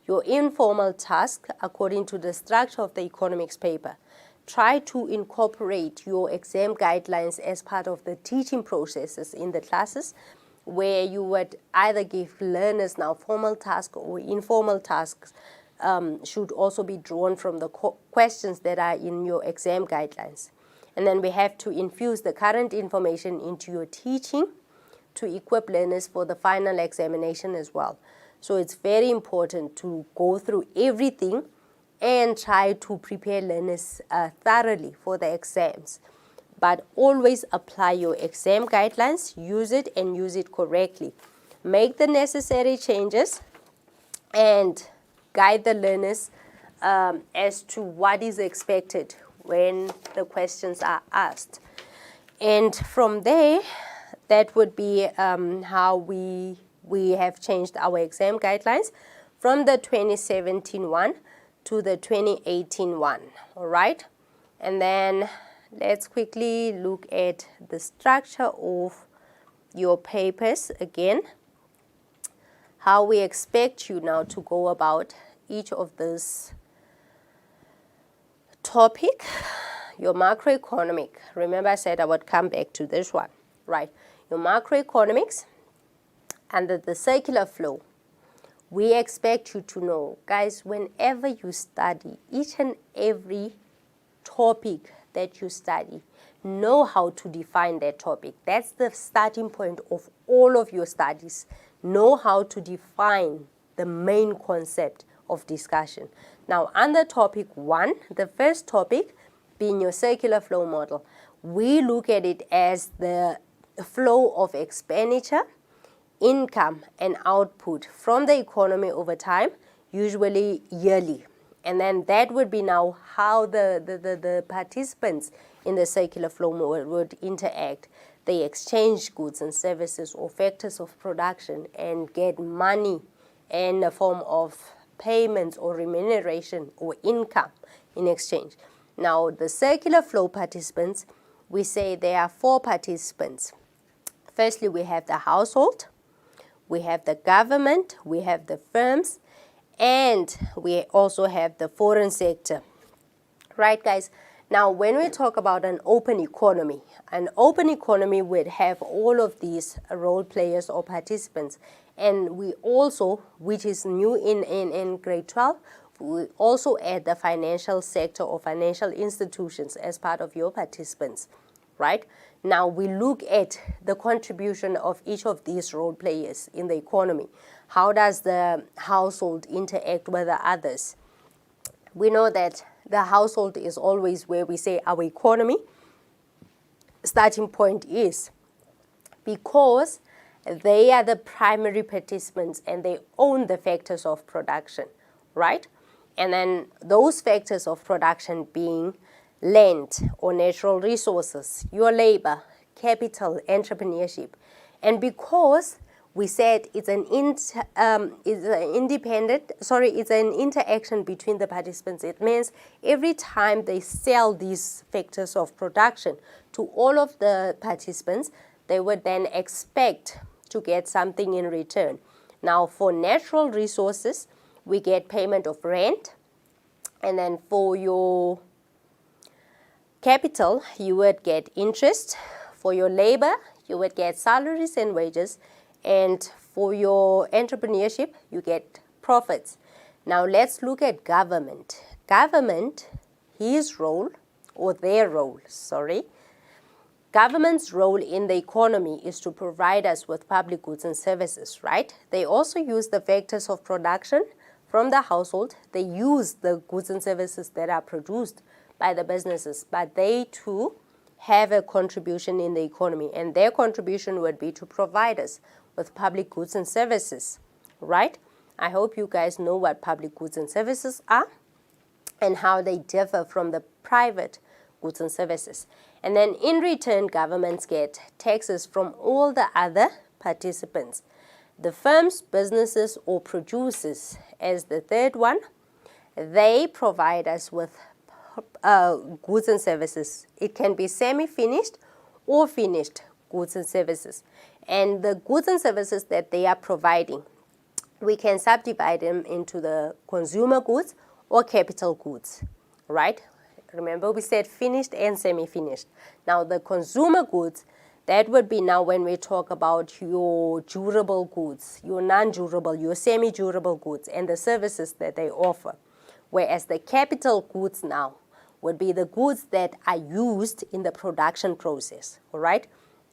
your informal task according to the structure of the economics paper. Try to incorporate your exam guidelines as part of the teaching processes in the classes, where you would either give learners now formal tasks or informal tasks should also be drawn from the questions that are in your exam guidelines. And then we have to infuse the current information into your teaching to equip learners for the final examination as well. So it's very important to go through everything and try to prepare learners thoroughly for the exams. But always apply your exam guidelines, use it and use it correctly. Make the necessary changes and guide the learners as to what is expected when the questions are asked. And from there, that would be how we have changed our exam guidelines from the 2017 one to the 2018 one, all right? And then let's quickly look at the structure of your papers again, how we expect you now to go about each of this topic. Your macroeconomic, remember I said I would come back to this one, right? Your macroeconomics under the circular flow. We expect you to know, guys, whenever you study, each and every topic that you study, know how to define that topic. That's the starting point of all of your studies. Know how to define the main concept of discussion. Now, under topic 1, the first topic being your circular flow model, we look at it as the flow of expenditure, income and output from the economy over time, usually yearly. And then that would be now how the participants in the circular flow would interact. They exchange goods and services or factors of production and get money in the form of payments or remuneration or income in exchange. Now, the circular flow participants, we say there are 4 participants. Firstly, we have the household, we have the government, we have the firms, and we also have the foreign sector. Right, guys? Now, when we talk about an open economy would have all of these role players or participants. And we also, which is new in grade 12, we also add the financial sector or financial institutions as part of your participants, right? Now, we look at the contribution of each of these role players in the economy. How does the household interact with the others? We know that the household is always where we say our economy starting point is, because they are the primary participants and they own the factors of production, right? And then those factors of production being land or natural resources, your labor, capital, entrepreneurship. And because we said it's an interaction between the participants. It means every time they sell these factors of production to all of the participants, they would then expect to get something in return. Now, for natural resources, we get payment of rent, and then for your capital, you would get interest. For your labor, you would get salaries and wages. And for your entrepreneurship, you get profits. Now, let's look at government. Government, his role, or their role, sorry. Government's role in the economy is to provide us with public goods and services, right? They also use the factors of production from the household. They use the goods and services that are produced by the businesses, but they too have a contribution in the economy, and their contribution would be to provide us with public goods and services, right? I hope you guys know what public goods and services are and how they differ from the private goods and services. And then in return, governments get taxes from all the other participants. The firms, businesses, or producers, as the third one, they provide us with goods and services. It can be semi-finished or finished goods and services. And the goods and services that they are providing, we can subdivide them into the consumer goods or capital goods, right? Remember, we said finished and semi-finished. Now, the consumer goods, that would be now when we talk about your durable goods, your non-durable, your semi-durable goods, and the services that they offer. Whereas the capital goods now would be the goods that are used in the production process, all right?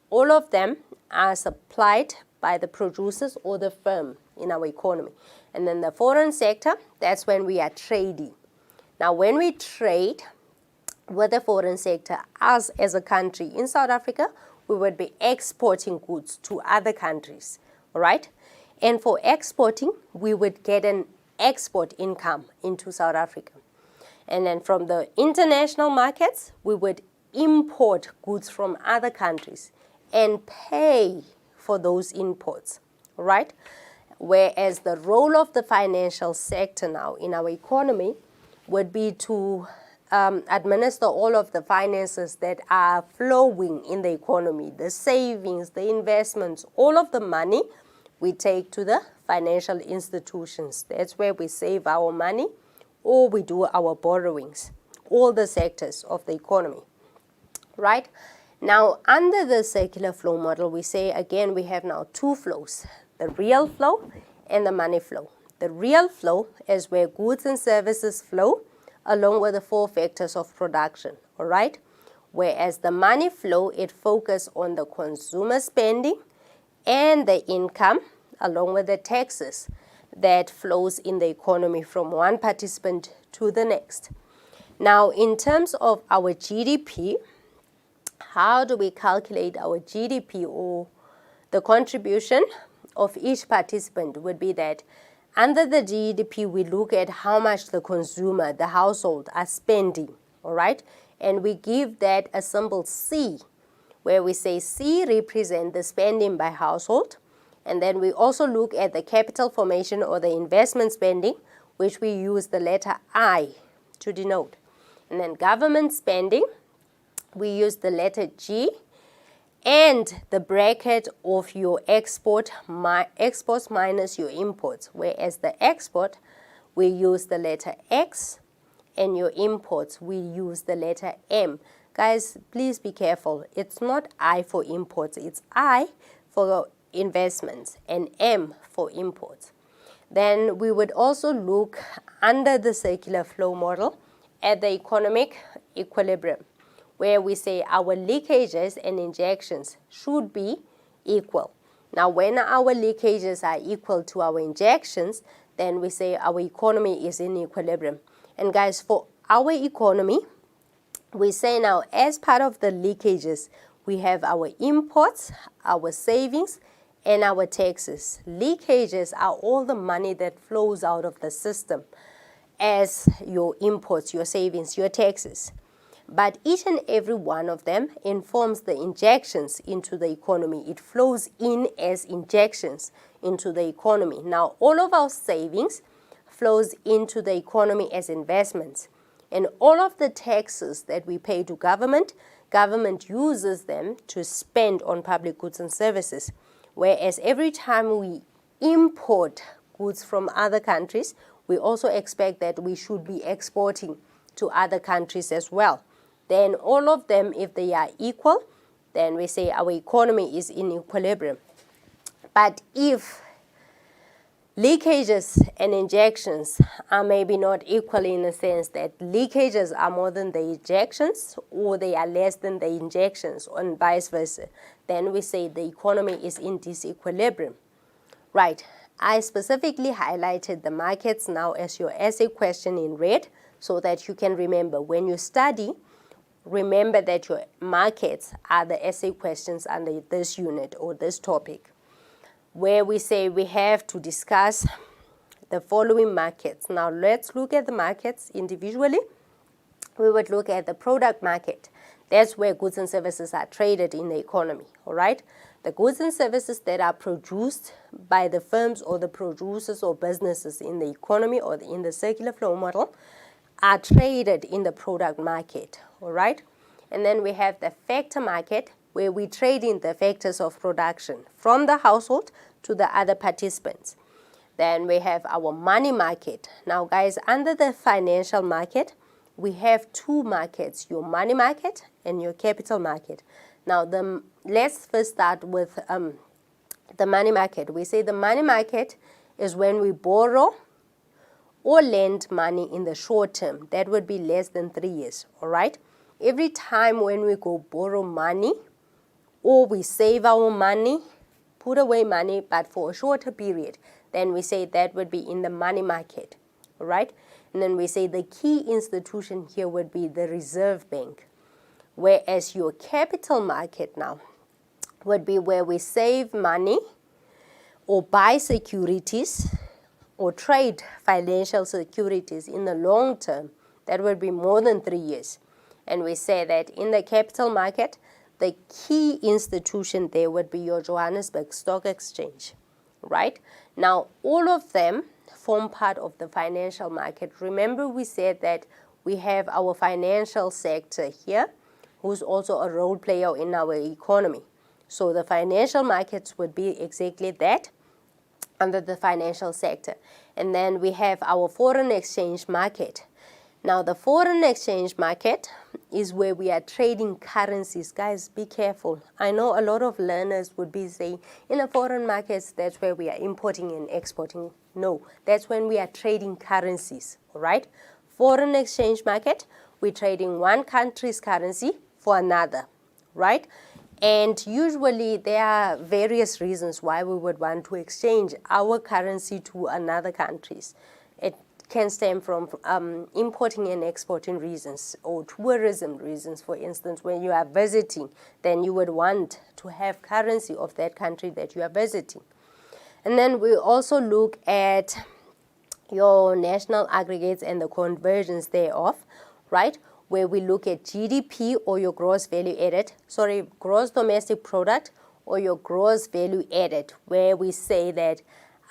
All of them are supplied by the producers or the firm in our economy. And then the foreign sector, that's when we are trading. Now, when we trade with the foreign sector, us as a country in South Africa, we would be exporting goods to other countries, all right? And for exporting, we would get an export income into South Africa. And then from the international markets, we would import goods from other countries and pay for those imports, right? Whereas the role of the financial sector now in our economy would be to administer all of the finances that are flowing in the economy, the savings, the investments, all of the money we take to the financial institutions. That's where we save our money or we do our borrowings, all the sectors of the economy, right? Now, under the circular flow model, we say, again, we have now two flows, the real flow and the money flow. The real flow is where goods and services flow along with the four factors of production, all right? Whereas the money flow, it focuses on the consumer spending and the income along with the taxes that flows in the economy from one participant to the next. Now, in terms of our GDP, how do we calculate our GDP, or the contribution of each participant would be that under the GDP, we look at how much the consumer, the household, are spending, all right? and we give that a symbol C, where we say C represent the spending by household. And then we also look at the capital formation or the investment spending, which we use the letter I to denote. And then government spending, we use the letter G, and the bracket of your exports minus your imports, whereas the export, we use the letter X, and your imports, we use the letter M. Guys, please be careful. It's not I for imports, it's I for investments and M for imports. Then we would also look under the circular flow model at the economic equilibrium, where we say our leakages and injections should be equal. Now, when our leakages are equal to our injections, then we say our economy is in equilibrium. And guys, for our economy, we say now as part of the leakages, we have our imports, our savings, and our taxes. Leakages are all the money that flows out of the system as your imports, your savings, your taxes. But each and every one of them informs the injections into the economy. It flows in as injections into the economy. Now, all of our savings flows into the economy as investments. And all of the taxes that we pay to government uses them to spend on public goods and services. Whereas every time we import goods from other countries, we also expect that we should be exporting to other countries as well. Then all of them, if they are equal, then we say our economy is in equilibrium. But if leakages and injections are maybe not equal in the sense that leakages are more than the injections or they are less than the injections and vice versa, then we say the economy is in disequilibrium. Right, I specifically highlighted the markets now as your essay question in red so that you can remember when you study, remember that your markets are the essay questions under this unit or this topic, where we say we have to discuss the following markets. Now let's look at the markets individually. We would look at the product market. That's where goods and services are traded in the economy, all right? The goods and services that are produced by the firms or the producers or businesses in the economy or in the circular flow model are traded in the product market, all right? And then we have the factor market, where we trade in the factors of production from the household to the other participants. Then we have our money market. Now guys, under the financial market, we have two markets, your money market and your capital market. Now let's first start with the money market. We say the money market is when we borrow or lend money in the short term. That would be less than 3 years, all right? Every time when we go borrow money or we save our money, put away money, but for a shorter period, then we say that would be in the money market, all right? And then we say the key institution here would be the Reserve Bank, whereas your capital market now would be where we save money or buy securities or trade financial securities in the long term. That would be more than 3 years. And we say that in the capital market, the key institution there would be your Johannesburg Stock Exchange, right? Now, all of them form part of the financial market. Remember, we said that we have our financial sector here, who's also a role player in our economy. So the financial markets would be exactly that under the financial sector. And then we have our foreign exchange market. Now, the foreign exchange market is where we are trading currencies. Guys, be careful. I know a lot of learners would be saying, in the foreign markets, that's where we are importing and exporting. No, that's when we are trading currencies, all right? Foreign exchange market, we're trading one country's currency for another, right? And usually there are various reasons why we would want to exchange our currency to another country's. It can stem from importing and exporting reasons or tourism reasons. For instance, when you are visiting, then you would want to have currency of that country that you are visiting. And then we also look at your national aggregates and the conversions thereof, right? where we look at GDP or your gross domestic product or your gross value added, where we say that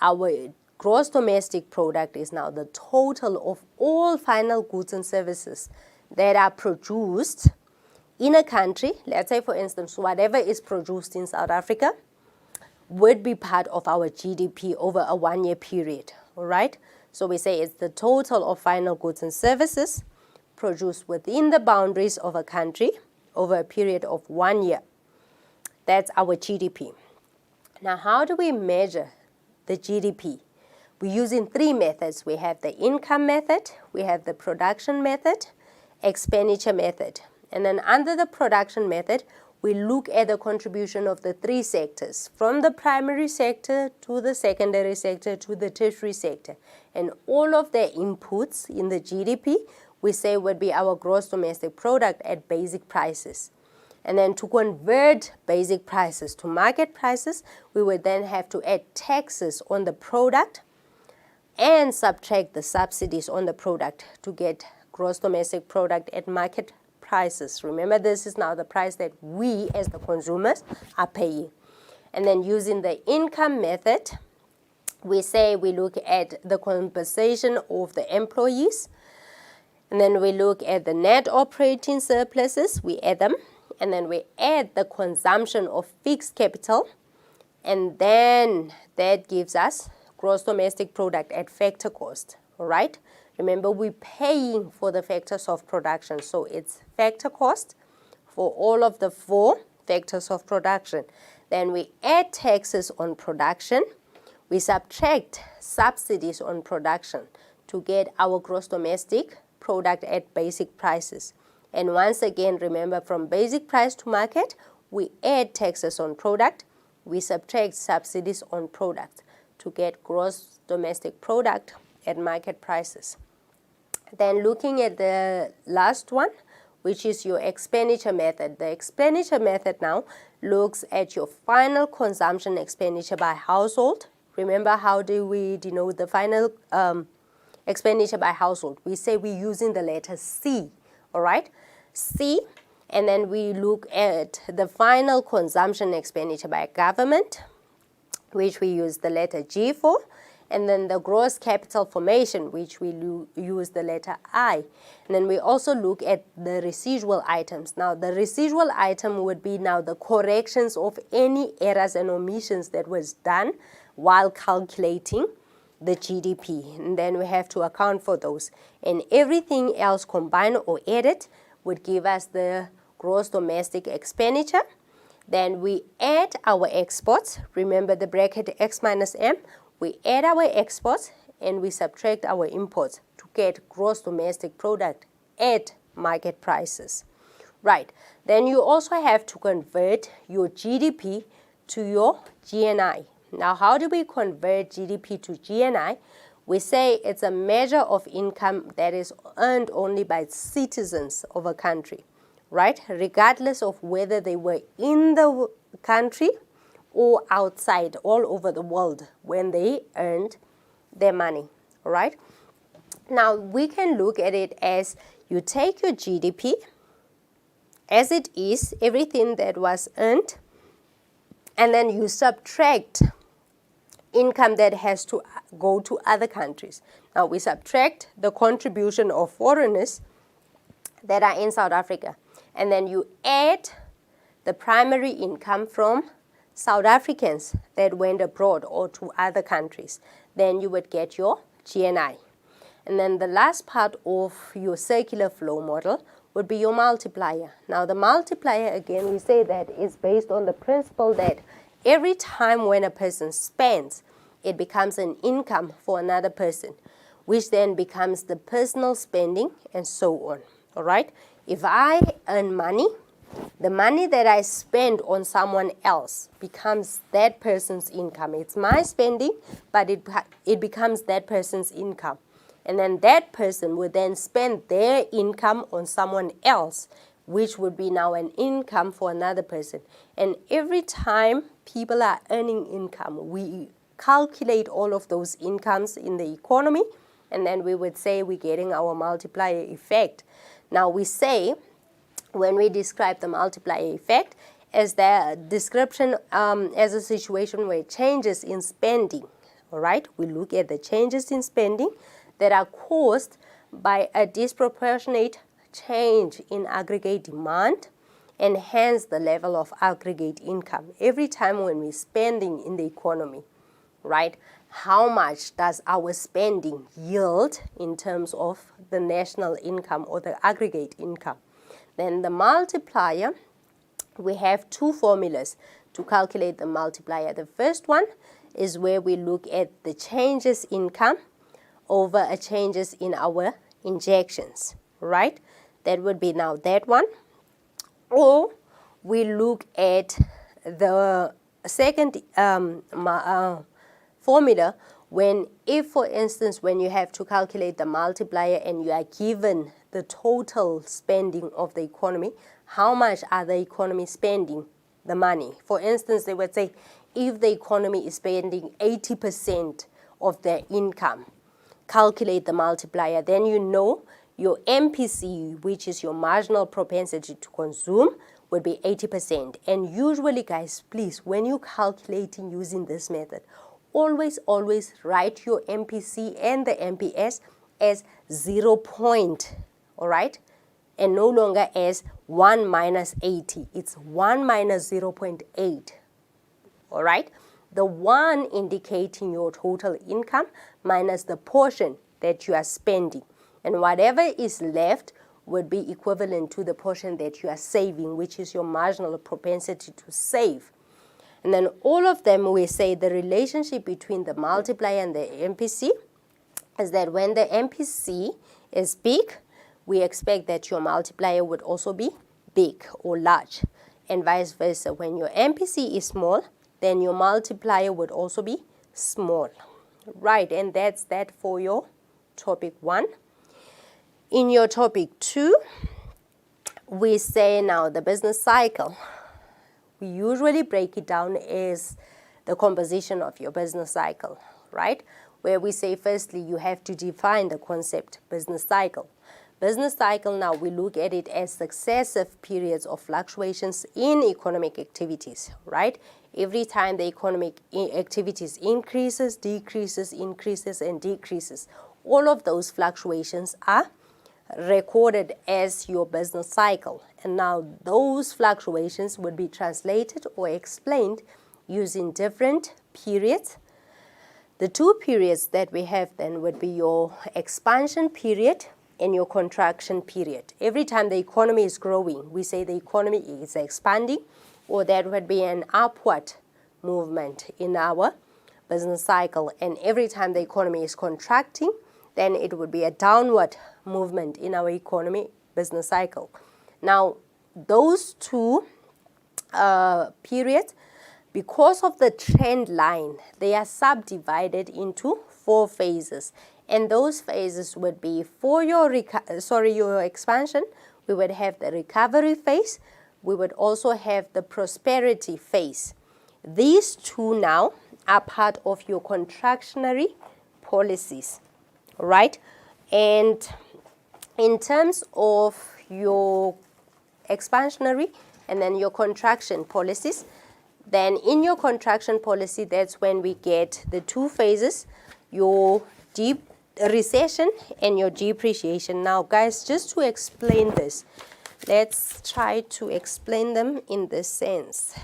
our gross domestic product is now the total of all final goods and services that are produced in a country. Let's say, for instance, whatever is produced in South Africa would be part of our GDP over a 1-year period, all right? So we say it's the total of final goods and services produced within the boundaries of a country over a period of 1 year. That's our GDP. Now, how do we measure the GDP? We're using 3 methods. We have the income method, we have the production method, expenditure method. And then under the production method, we look at the contribution of the 3 sectors, from the primary sector to the secondary sector to the tertiary sector. And all of their inputs in the GDP, we say would be our gross domestic product at basic prices. And then to convert basic prices to market prices, we would then have to add taxes on the product and subtract the subsidies on the product to get gross domestic product at market prices. Remember, this is now the price that we as the consumers are paying. And then using the income method, we say we look at the compensation of the employees. And then we look at the net operating surpluses, we add them. And then we add the consumption of fixed capital, and then that gives us gross domestic product at factor cost, all right? Remember, we're paying for the factors of production, so it's factor cost for all of the 4 factors of production. Then we add taxes on production, we subtract subsidies on production to get our gross domestic product at basic prices. And once again, remember, from basic price to market, we add taxes on product, we subtract subsidies on product to get gross domestic product at market prices. Then looking at the last one, which is your expenditure method. The expenditure method now looks at your final consumption expenditure by household. Remember, how do we denote the final expenditure by household? We say we're using the letter C, all right? C, and then we look at the final consumption expenditure by government, which we use the letter G for, and then the gross capital formation, which we use the letter I. And then we also look at the residual items. Now, the residual item would be now the corrections of any errors and omissions that was done while calculating the GDP. And then we have to account for those. And everything else combined or added would give us the gross domestic expenditure. Then we add our exports. Remember the bracket X minus M. We add our exports and we subtract our imports to get gross domestic product at market prices. Right. Then you also have to convert your GDP to your GNI. Now, how do we convert GDP to GNI? We say it's a measure of income that is earned only by citizens of a country, right? Regardless of whether they were in the country or outside, all over the world, when they earned their money, all right? Now, we can look at it as you take your GDP as it is, everything that was earned, and then you subtract income that has to go to other countries. Now, we subtract the contribution of foreigners that are in South Africa, and then you add the primary income from South Africans that went abroad or to other countries. Then you would get your GNI. And then the last part of your circular flow model would be your multiplier. Now, the multiplier, again, we say that is based on the principle that every time when a person spends, it becomes an income for another person, which then becomes the personal spending and so on, all right? If I earn money, the money that I spend on someone else becomes that person's income. It's my spending, but it becomes that person's income. And then that person would then spend their income on someone else, which would be now an income for another person. And every time people are earning income, we calculate all of those incomes in the economy, and then we would say we're getting our multiplier effect. Now we say, when we describe the multiplier effect, as the description as a situation where changes in spending, all right, we look at the changes in spending that are caused by a disproportionate change in aggregate demand and hence the level of aggregate income. Every time when we're spending in the economy, right, how much does our spending yield in terms of the national income or the aggregate income? Then the multiplier, we have two formulas to calculate the multiplier. The first one is where we look at the changes in income over a changes in our injections, right? That would be now that one. Or we look at the second formula when, if for instance, when you have to calculate the multiplier and you are given the total spending of the economy, how much are the economy spending the money? For instance, they would say if the economy is spending 80% of their income, calculate the multiplier, then you know your MPC, which is your marginal propensity to consume, would be 80%. And usually, guys, please, when you're calculating using this method, always write your MPC and the MPS as 0 point, all right? And no longer as 1 minus 80. It's 1 minus 0.8, all right? The 1 indicating your total income minus the portion that you are spending. And whatever is left would be equivalent to the portion that you are saving, which is your marginal propensity to save. And then all of them, we say the relationship between the multiplier and the MPC is that when the MPC is big, we expect that your multiplier would also be big or large. And vice versa, when your MPC is small, then your multiplier would also be small. Right, and that's that for your topic 1. In your topic 2, we say now the business cycle. We usually break it down as the composition of your business cycle, right? Where we say firstly you have to define the concept business cycle. Business cycle, now we look at it as successive periods of fluctuations in economic activities, right? Every time the economic activities increases, decreases, increases, and decreases, all of those fluctuations are recorded as your business cycle. And now those fluctuations would be translated or explained using different periods. The two periods that we have then would be your expansion period and your contraction period. Every time the economy is growing, we say the economy is expanding, or that would be an upward movement in our business cycle. And every time the economy is contracting, then it would be a downward movement in our economy business cycle. Now, those two periods, because of the trend line, they are subdivided into 4 phases. And those phases would be for your expansion, we would have the recovery phase, we would also have the prosperity phase. These two now are part of your contractionary policies, right? And in terms of your expansionary and then your contraction policies, then in your contraction policy, that's when we get the 2 phases, your deep recession and your depreciation. Now, guys, just to explain this, let's try to explain them in this sense.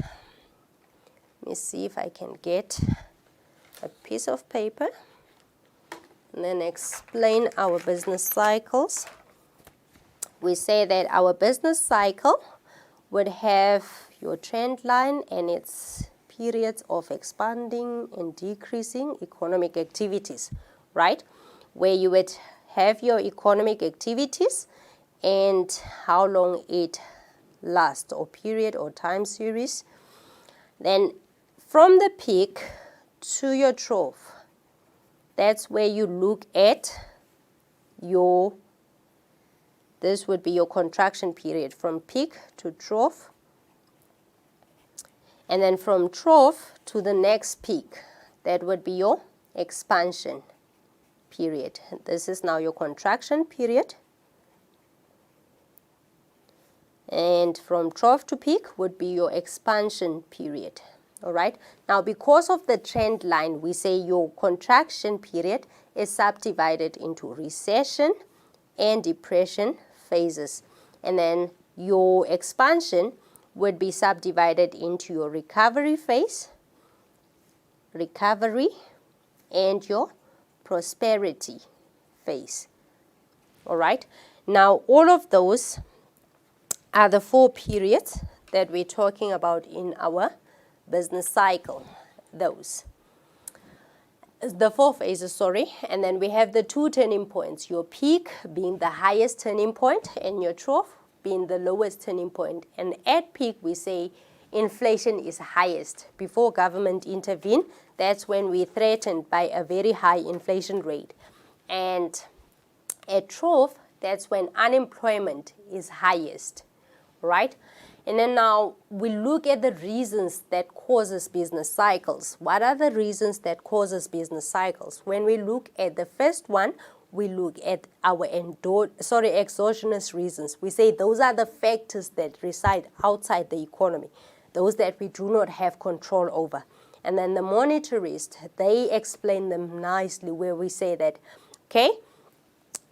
Let me see if I can get a piece of paper and then explain our business cycles. We say that our business cycle would have your trend line and its periods of expanding and decreasing economic activities, right? Where you would have your economic activities and how long it lasts, or period or time series. Then from the peak to your trough, that's where you look at your, this would be your contraction period from peak to trough. And then from trough to the next peak, that would be your expansion period. This is now your contraction period. And from trough to peak would be your expansion period. All right. Now, because of the trend line, we say your contraction period is subdivided into recession and depression phases. And then your expansion would be subdivided into your recovery phase, and your prosperity phase. All right. Now, all of those are the 4 periods that we're talking about in our business cycle. Those. The 4 phases, sorry. And then we have the 2 turning points, your peak being the highest turning point and your trough being the lowest turning point. And at peak, we say inflation is highest. Before government intervene, that's when we're threatened by a very high inflation rate. And at trough, that's when unemployment is highest, right? And then now we look at the reasons that causes business cycles. What are the reasons that causes business cycles? When we look at the first one, we look at our exogenous reasons. We say those are the factors that reside outside the economy, those that we do not have control over. And then the monetarists, they explain them nicely where we say that, okay,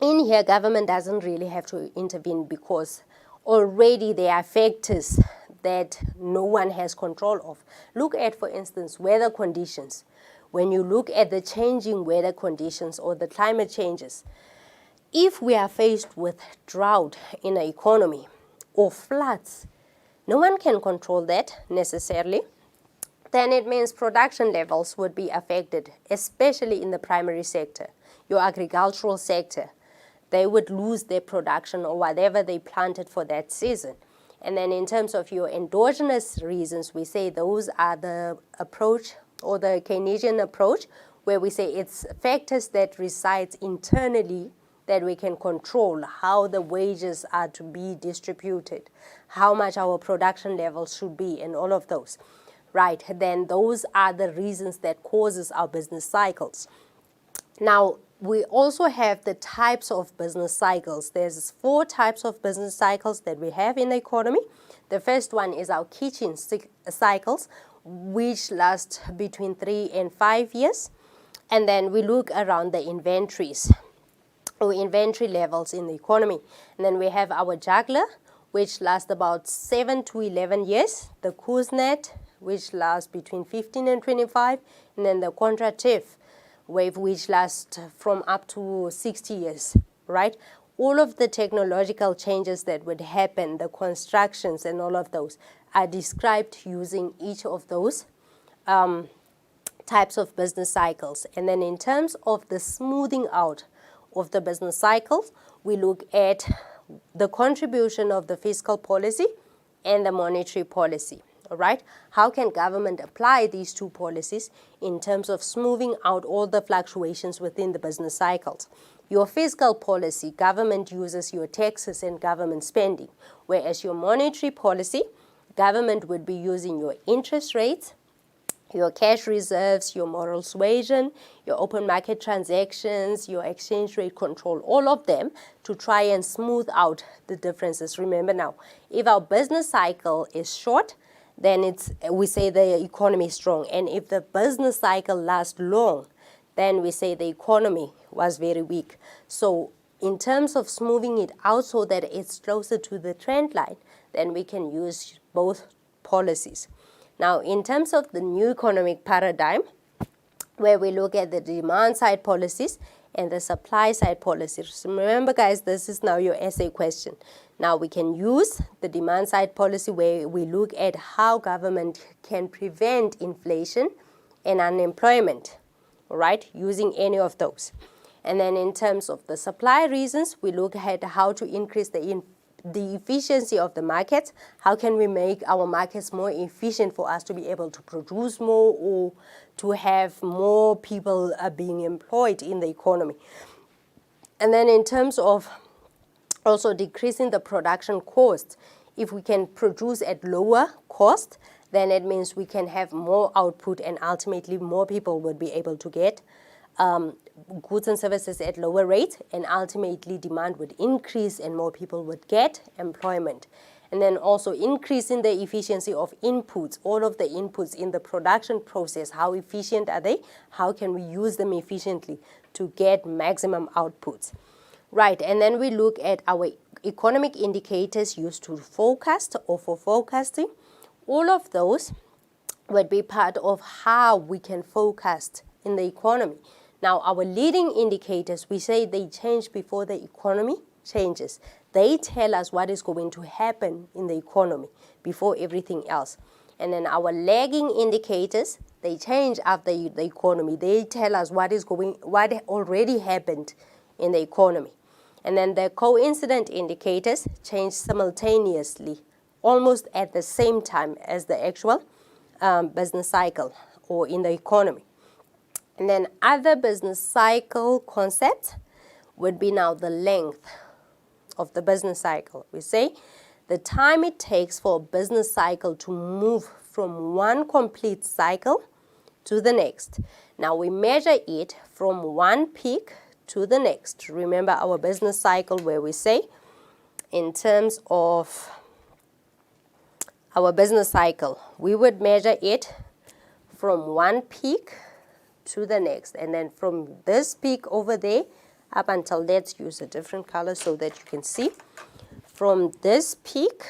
in here government doesn't really have to intervene because already there are factors that no one has control of. Look at, for instance, weather conditions. When you look at the changing weather conditions or the climate changes, if we are faced with drought in an economy or floods, no one can control that necessarily. Then it means production levels would be affected, especially in the primary sector, your agricultural sector. They would lose their production or whatever they planted for that season. And then in terms of your endogenous reasons, we say those are the approach or the Keynesian approach, where we say it's factors that reside internally that we can control, how the wages are to be distributed, how much our production levels should be, and all of those. Right, then those are the reasons that causes our business cycles. Now, we also have the types of business cycles. There's 4 types of business cycles that we have in the economy. The first one is our kitchen cycles, which last between 3 and 5 years. And then we look around the inventories or inventory levels in the economy. And then we have our juggler, which lasts about 7 to 11 years. The Kuznets, which lasts between 15 and 25. And then the contractive wave, which lasts from up to 60 years, right? All of the technological changes that would happen, the constructions and all of those, are described using each of those types of business cycles. And then in terms of the smoothing out of the business cycles, we look at the contribution of the fiscal policy and the monetary policy. All right, how can government apply these 2 policies in terms of smoothing out all the fluctuations within the business cycles? Your fiscal policy, government uses your taxes and government spending, whereas your monetary policy, government would be using your interest rates, your cash reserves, your moral suasion, your open market transactions, your exchange rate control, all of them to try and smooth out the differences. Remember now, if our business cycle is short, then we say the economy is strong. And if the business cycle lasts long, then we say the economy was very weak. So in terms of smoothing it out so that it's closer to the trend line, then we can use both policies. Now, in terms of the new economic paradigm, where we look at the demand side policies and the supply side policies. Remember, guys, this is now your essay question. Now, we can use the demand side policy where we look at how government can prevent inflation and unemployment, all right, using any of those. And then in terms of the supply reasons, we look at how to increase the efficiency of the markets. How can we make our markets more efficient for us to be able to produce more or to have more people being employed in the economy? And then in terms of also decreasing the production cost, if we can produce at lower cost, then it means we can have more output and ultimately more people would be able to get goods and services at lower rates, and ultimately demand would increase and more people would get employment. And then also increasing the efficiency of inputs, all of the inputs in the production process. How efficient are they? How can we use them efficiently to get maximum outputs? Right, and then we look at our economic indicators used to forecast or for forecasting. All of those would be part of how we can forecast in the economy. Now, our leading indicators, we say they change before the economy changes. They tell us what is going to happen in the economy before everything else. And then our lagging indicators, they change after the economy. They tell us what already happened in the economy. And then the coincident indicators change simultaneously, almost at the same time as the actual business cycle or in the economy. And then other business cycle concepts would be now the length of the business cycle. We say the time it takes for a business cycle to move from one complete cycle to the next. Now we measure it from one peak to the next. Remember our business cycle where we say in terms of our business cycle, we would measure it from one peak to the next. And then from this peak over there up until, let's use a different color so that you can see, from this peak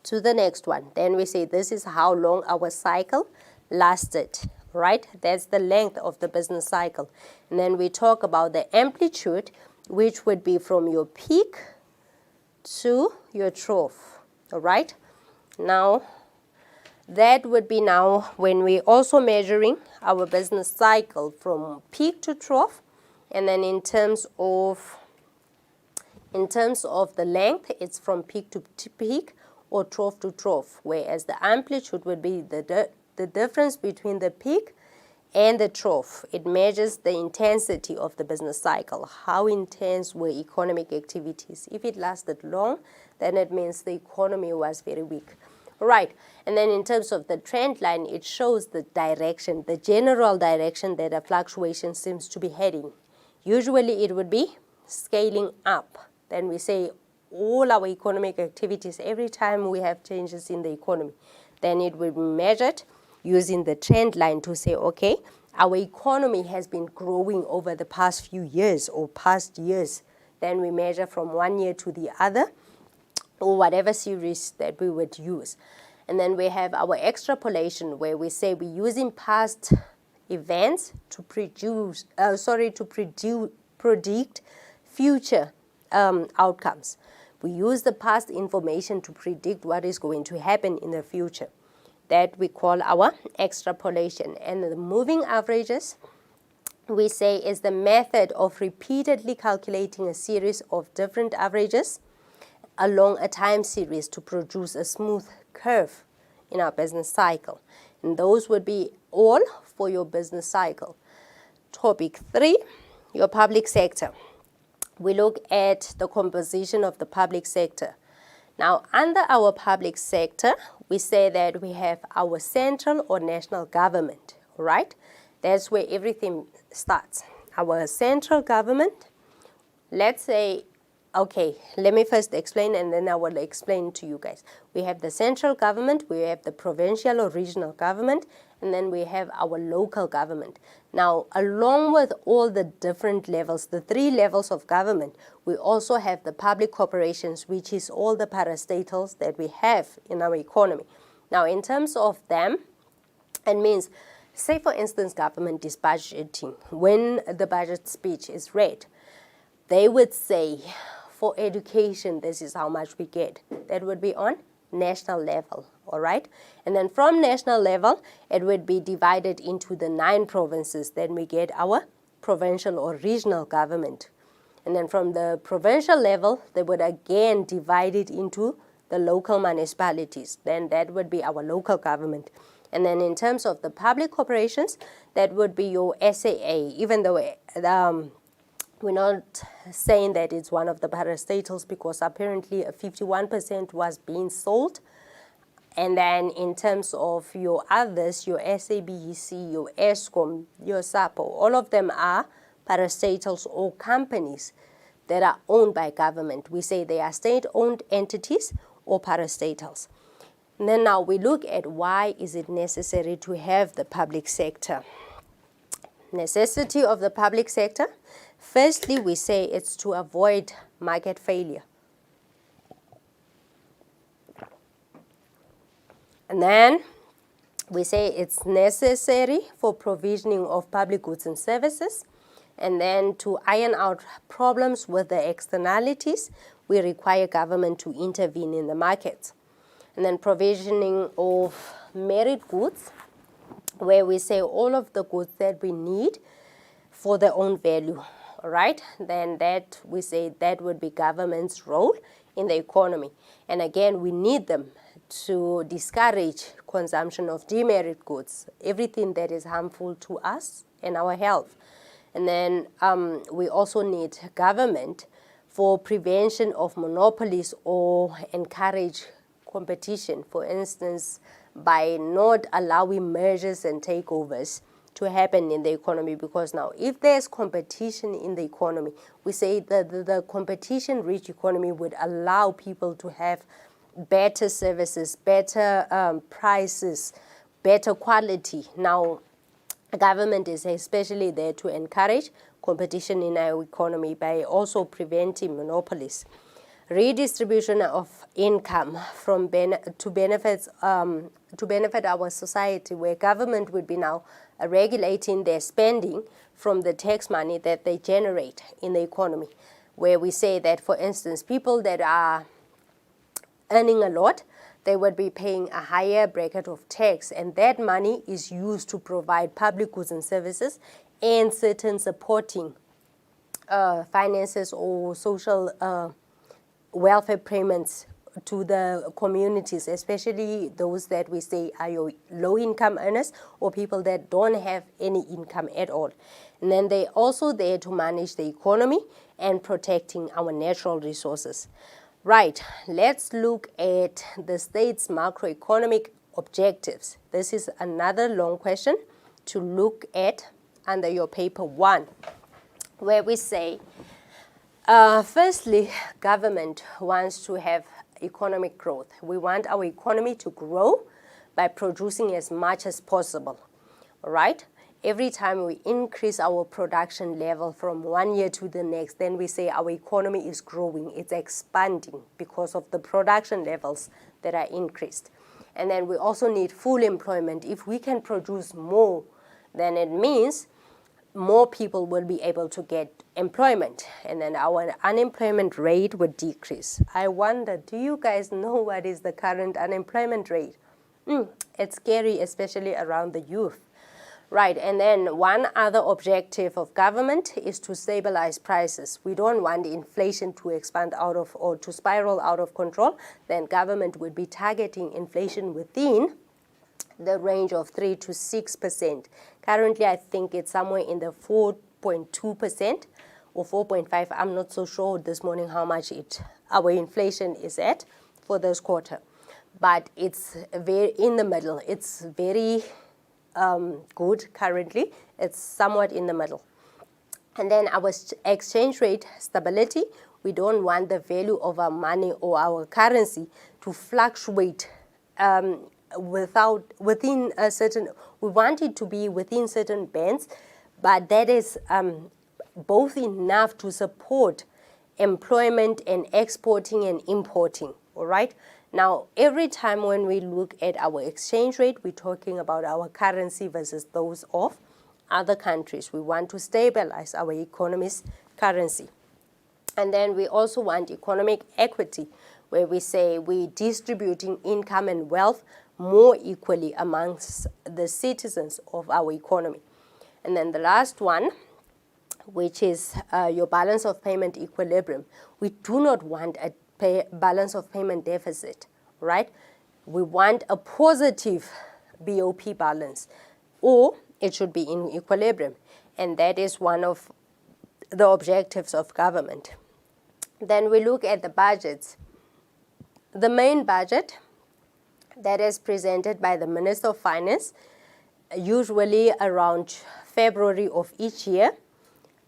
to the next one. Then we say this is how long our cycle lasted, right? That's the length of the business cycle. And then we talk about the amplitude, which would be from your peak to your trough, all right? Now, that would be now when we're also measuring our business cycle from peak to trough. And then in terms of the length, it's from peak to peak or trough to trough, whereas the amplitude would be the difference between the peak and the trough. It measures the intensity of the business cycle. How intense were economic activities? If it lasted long, then it means the economy was very weak. Right, and then in terms of the trend line, it shows the direction, the general direction that a fluctuation seems to be heading. Usually it would be scaling up. Then we say all our economic activities, every time we have changes in the economy, then it will be measured using the trend line to say, okay, our economy has been growing over the past few years or past years. Then we measure from one year to the other, or whatever series that we would use. And then we have our extrapolation, where we say we're using past events to predict future outcomes. We use the past information to predict what is going to happen in the future. That we call our extrapolation. And the moving averages, we say, is the method of repeatedly calculating a series of different averages along a time series to produce a smooth curve in our business cycle. And those would be all for your business cycle. Topic 3, your public sector. We look at the composition of the public sector. Now, under our public sector, we say that we have our central or national government, all right? That's where everything starts. Our central government, let's say, okay, let me first explain and then I will explain to you guys. We have the central government, we have the provincial or regional government, and then we have our local government. Now, along with all the different levels, the 3 levels of government, we also have the public corporations, which is all the parastatals that we have in our economy. Now, in terms of them, it means, say for instance, government is budgeting. When the budget speech is read, they would say, for education, this is how much we get. That would be on national level, all right? And then from national level, it would be divided into the 9 provinces. Then we get our provincial or regional government. And then from the provincial level, they would again divide it into the local municipalities. Then that would be our local government. And then in terms of the public corporations, that would be your SAA, even though we're not saying that it's one of the parastatals because apparently 51% was being sold. And then in terms of your others, your SABC, your ESCOM, your SAPO, all of them are parastatals or companies that are owned by government. We say they are state-owned entities or parastatals. And then now we look at why is it necessary to have the public sector. Necessity of the public sector. Firstly, we say it's to avoid market failure. And then we say it's necessary for provisioning of public goods and services. And then to iron out problems with the externalities, we require government to intervene in the market. And then provisioning of merit goods, where we say all of the goods that we need for their own value, all right? Then that, we say that would be government's role in the economy. And again, we need them to discourage consumption of demerit goods, everything that is harmful to us and our health. And then we also need government for prevention of monopolies or encourage competition, for instance, by not allowing mergers and takeovers to happen in the economy. Because now, if there's competition in the economy, we say that the competition-rich economy would allow people to have better services, better prices, better quality. Now, government is especially there to encourage competition in our economy by also preventing monopolies. Redistribution of income from to benefit our society, where government would be now regulating their spending from the tax money that they generate in the economy, where we say that, for instance, people that are earning a lot, they would be paying a higher bracket of tax, and that money is used to provide public goods and services and certain supporting finances or social welfare payments to the communities, especially those that we say are your low-income earners or people that don't have any income at all. And then they're also there to manage the economy and protecting our natural resources. Right, let's look at the state's macroeconomic objectives. This is another long question to look at under your paper 1, where we say, firstly, government wants to have economic growth. We want our economy to grow by producing as much as possible, all right? Every time we increase our production level from one year to the next, then we say our economy is growing, it's expanding because of the production levels that are increased. And then we also need full employment. If we can produce more, then it means more people will be able to get employment, and then our unemployment rate would decrease. I wonder, do you guys know what is the current unemployment rate? It's scary, especially around the youth. Right, and then one other objective of government is to stabilize prices. We don't want inflation to expand out of or to spiral out of control. Then government would be targeting inflation within the range of 3 to 6%. Currently, I think it's somewhere in the 4.2% or 4.5%. I'm not so sure this morning how much our inflation is at for this quarter. But it's very in the middle. It's very good currently. It's somewhat in the middle. And then our exchange rate stability. We don't want the value of our money or our currency to fluctuate within a certain. We want it to be within certain bands, but that is both enough to support employment and exporting and importing. All right. Now, every time when we look at our exchange rate, we're talking about our currency versus those of other countries. We want to stabilize our economy's currency. And then we also want economic equity, where we say we're distributing income and wealth more equally amongst the citizens of our economy. And then the last one, which is your balance of payment equilibrium. We do not want a balance of payment deficit, right? We want a positive BOP balance, or it should be in equilibrium. And that is one of the objectives of government. Then we look at the budgets. The main budget that is presented by the Minister of Finance, usually around February of each year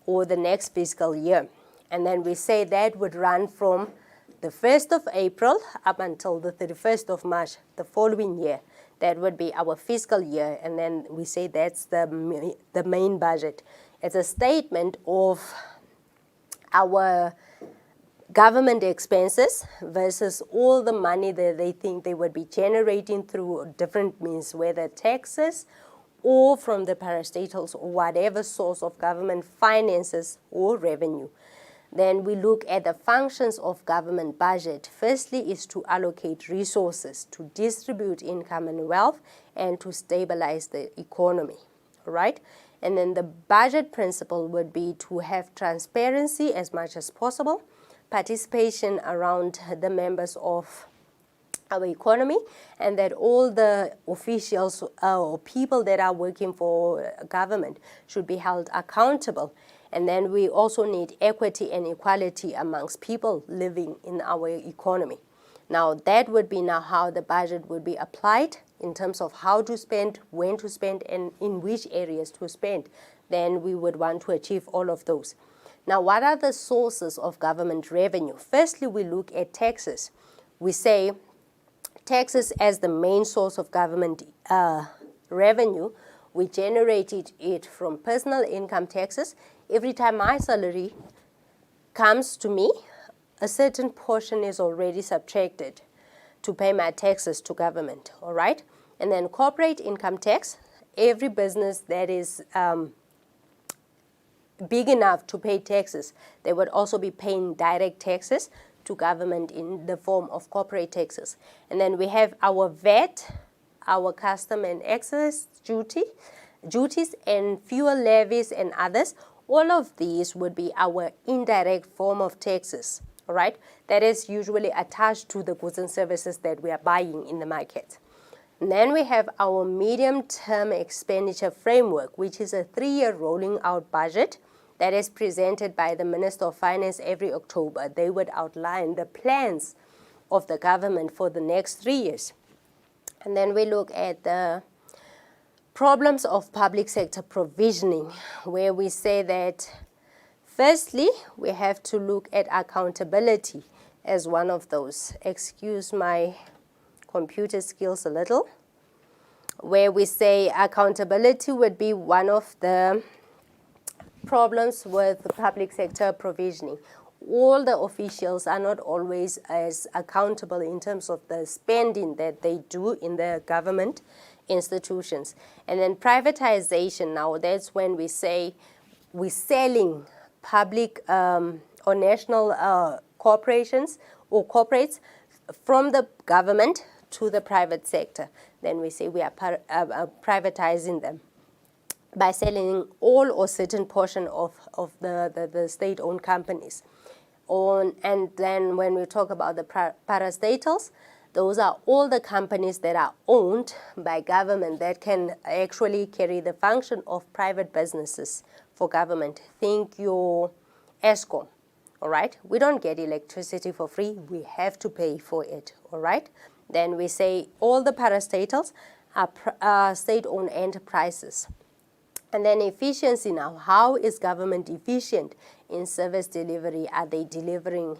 or the next fiscal year. And then we say that would run from the 1st of April up until the 31st of March the following year. That would be our fiscal year, and then we say that's the main budget. It's a statement of our government expenses versus all the money that they think they would be generating through different means, whether taxes or from the parastatals or whatever source of government finances or revenue. Then we look at the functions of government budget. Firstly is to allocate resources, to distribute income and wealth, and to stabilize the economy, all right? And then the budget principle would be to have transparency as much as possible, participation around the members of our economy, and that all the officials or people that are working for government should be held accountable. And then we also need equity and equality amongst people living in our economy. Now that would be now how the budget would be applied in terms of how to spend, when to spend, and in which areas to spend. Then we would want to achieve all of those. Now, what are the sources of government revenue? Firstly, we look at taxes. We say taxes as the main source of government revenue. We generated it from personal income taxes. Every time my salary comes to me, a certain portion is already subtracted to pay my taxes to government, all right? And then corporate income tax, every business that is big enough to pay taxes, they would also be paying direct taxes to government in the form of corporate taxes. And then we have our VAT, our custom and excise duties and fuel levies and others. All of these would be our indirect form of taxes, all right? That is usually attached to the goods and services that we are buying in the market. And then we have our medium-term expenditure framework, which is a 3-year rolling out budget that is presented by the Minister of Finance every October. They would outline the plans of the government for the next 3 years. And then we look at the problems of public sector provisioning, where we say that firstly, we have to look at accountability as one of those. Excuse my computer skills a little. Where we say accountability would be one of the problems with the public sector provisioning. All the officials are not always as accountable in terms of the spending that they do in the government institutions. And then privatization, now that's when we say we're selling public or national corporations or corporates from the government to the private sector. Then we say we are privatizing them by selling all or certain portion of the state-owned companies. And then when we talk about the parastatals, those are all the companies that are owned by government that can actually carry the function of private businesses for government. Think your ESCOM, all right? We don't get electricity for free. We have to pay for it, all right? Then we say all the parastatals are state-owned enterprises. And then efficiency now. How is government efficient in service delivery? Are they delivering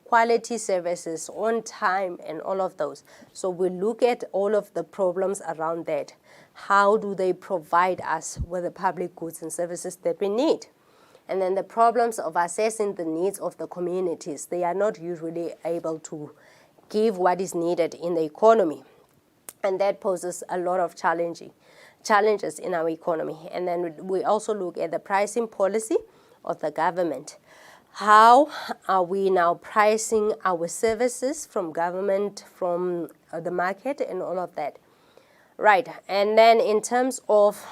quality services on time and all of those? So we look at all of the problems around that. How do they provide us with the public goods and services that we need? And then the problems of assessing the needs of the communities. They are not usually able to give what is needed in the economy. And that poses a lot of challenges in our economy. And then we also look at the pricing policy of the government. How are we now pricing our services from government, from the market, and all of that? Right, and then in terms of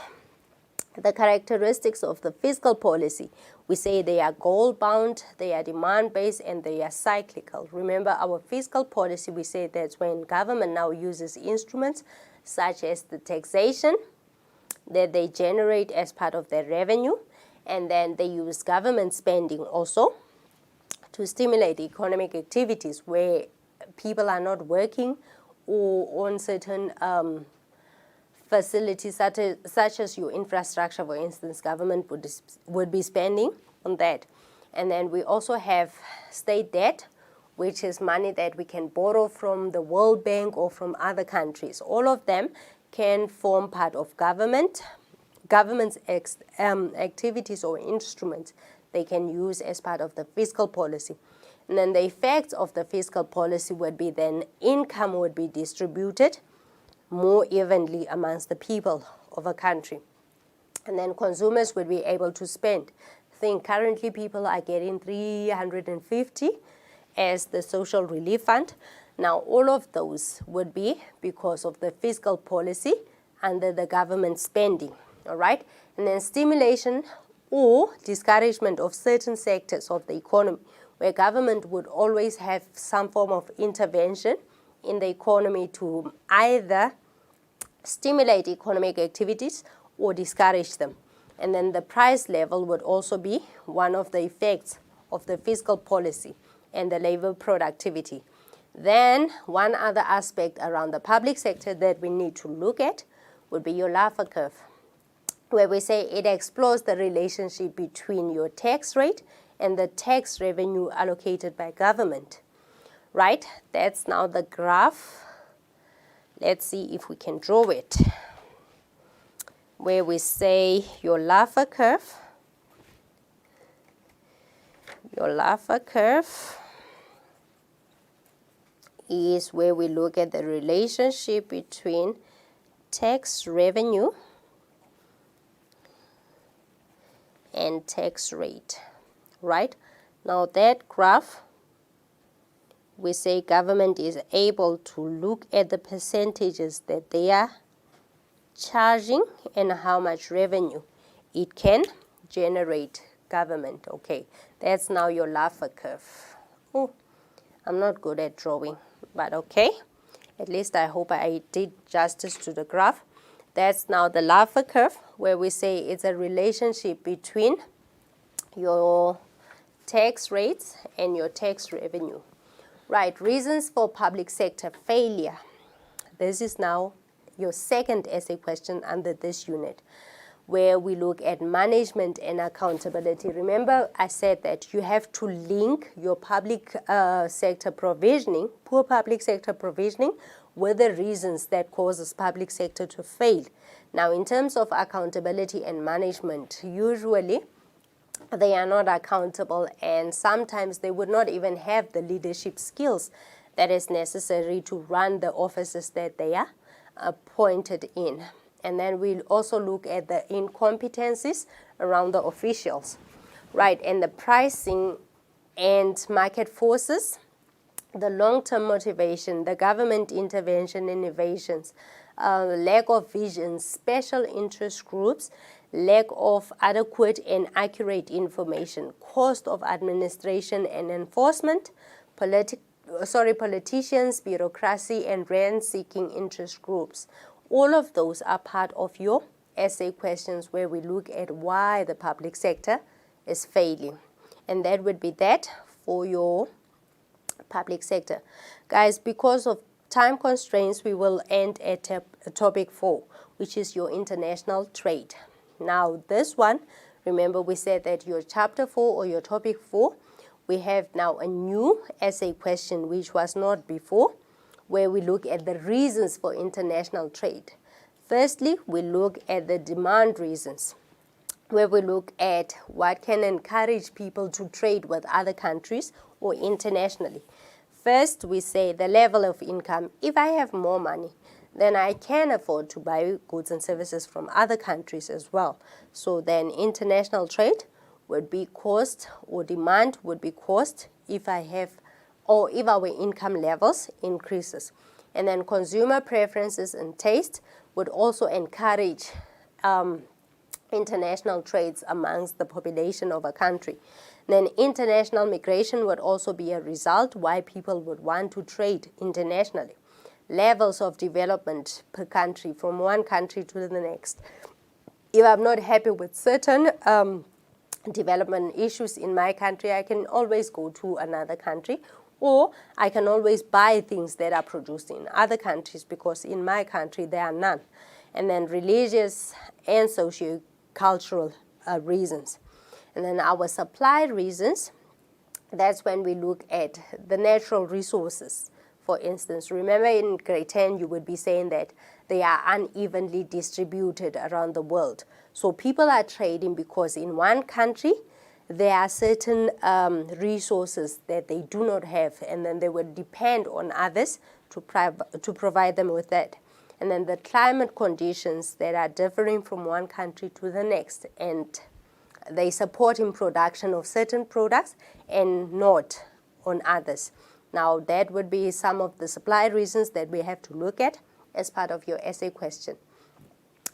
the characteristics of the fiscal policy, we say they are goal-bound, they are demand-based, and they are cyclical. Remember, our fiscal policy, we say that's when government now uses instruments such as the taxation that they generate as part of their revenue, and then they use government spending also to stimulate economic activities where people are not working or on certain facilities such as your infrastructure, for instance, government would be spending on that. And then we also have state debt, which is money that we can borrow from the World Bank or from other countries. All of them can form part of government's activities or instruments they can use as part of the fiscal policy. And then the effects of the fiscal policy would be then income would be distributed more evenly amongst the people of a country. And then consumers would be able to spend. I think currently people are getting 350 as the social relief fund. Now all of those would be because of the fiscal policy under the government spending, all right? And then stimulation or discouragement of certain sectors of the economy, where government would always have some form of intervention in the economy to either stimulate economic activities or discourage them. And then the price level would also be one of the effects of the fiscal policy and the labor productivity. Then one other aspect around the public sector that we need to look at would be your Laffer curve, where we say it explores the relationship between your tax rate and the tax revenue allocated by government, right? That's now the graph. Let's see if we can draw it, where we say your Laffer curve is where we look at the relationship between tax revenue and tax rate, right? Now that graph, we say government is able to look at the percentages that they are charging and how much revenue it can generate government. Okay, that's now your Laffer curve. Oh, I'm not good at drawing, but okay. At least I hope I did justice to the graph. That's now the Laffer curve, where we say it's a relationship between your tax rates and your tax revenue. Right, reasons for public sector failure. This is now your second essay question under this unit, where we look at management and accountability. Remember, I said that you have to link your public sector provisioning, poor public sector provisioning, with the reasons that causes public sector to fail. Now, in terms of accountability and management, usually they are not accountable, and sometimes they would not even have the leadership skills that is necessary to run the offices that they are appointed in. And then we'll also look at the incompetencies around the officials, right? And the pricing and market forces, the long-term motivation, the government intervention innovations, lack of vision, special interest groups, lack of adequate and accurate information, cost of administration and enforcement, politicians, bureaucracy, and rent-seeking interest groups. All of those are part of your essay questions where we look at why the public sector is failing. And that would be that for your public sector. Guys, because of time constraints, we will end at topic 4, which is your international trade. Now, this one, remember we said that your chapter 4 or your topic 4, we have now a new essay question, which was not before, where we look at the reasons for international trade. Firstly, we look at the demand reasons, where we look at what can encourage people to trade with other countries or internationally. First, we say the level of income. If I have more money, then I can afford to buy goods and services from other countries as well. So then international trade would be caused, or demand would be caused, if I have, or if our income levels increases. And then consumer preferences and taste would also encourage international trades amongst the population of a country. Then international migration would also be a result why people would want to trade internationally. Levels of development per country, from one country to the next. If I'm not happy with certain development issues in my country, I can always go to another country, or I can always buy things that are produced in other countries because in my country there are none. And then religious and socio-cultural reasons. And then our supply reasons, that's when we look at the natural resources. For instance, remember in grade 10 you would be saying that they are unevenly distributed around the world. So people are trading because in one country there are certain resources that they do not have, and then they would depend on others to provide them with that. And then the climate conditions that are differing from one country to the next, and they support in production of certain products and not on others. Now that would be some of the supply reasons that we have to look at as part of your essay question.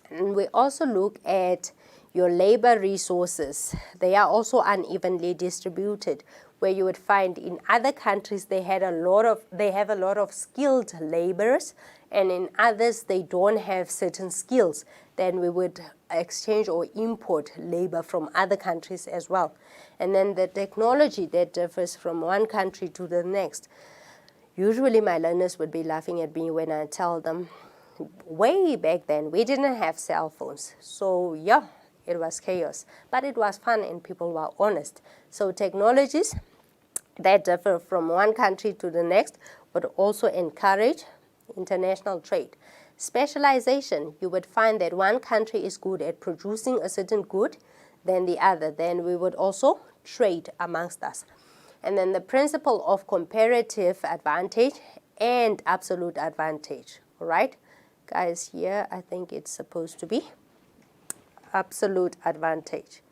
And we also look at your labor resources. They are also unevenly distributed, where you would find in other countries they have a lot of skilled laborers, and in others they don't have certain skills. Then we would exchange or import labor from other countries as well. And then the technology that differs from one country to the next. Usually my learners would be laughing at me when I tell them, way back then we didn't have cell phones. So yeah, it was chaos, but it was fun and people were honest. So technologies that differ from one country to the next would also encourage international trade. Specialization, you would find that one country is good at producing a certain good than the other. Then we would also trade amongst us. And then the principle of comparative advantage and absolute advantage. All right, guys, here I think it's supposed to be absolute advantage.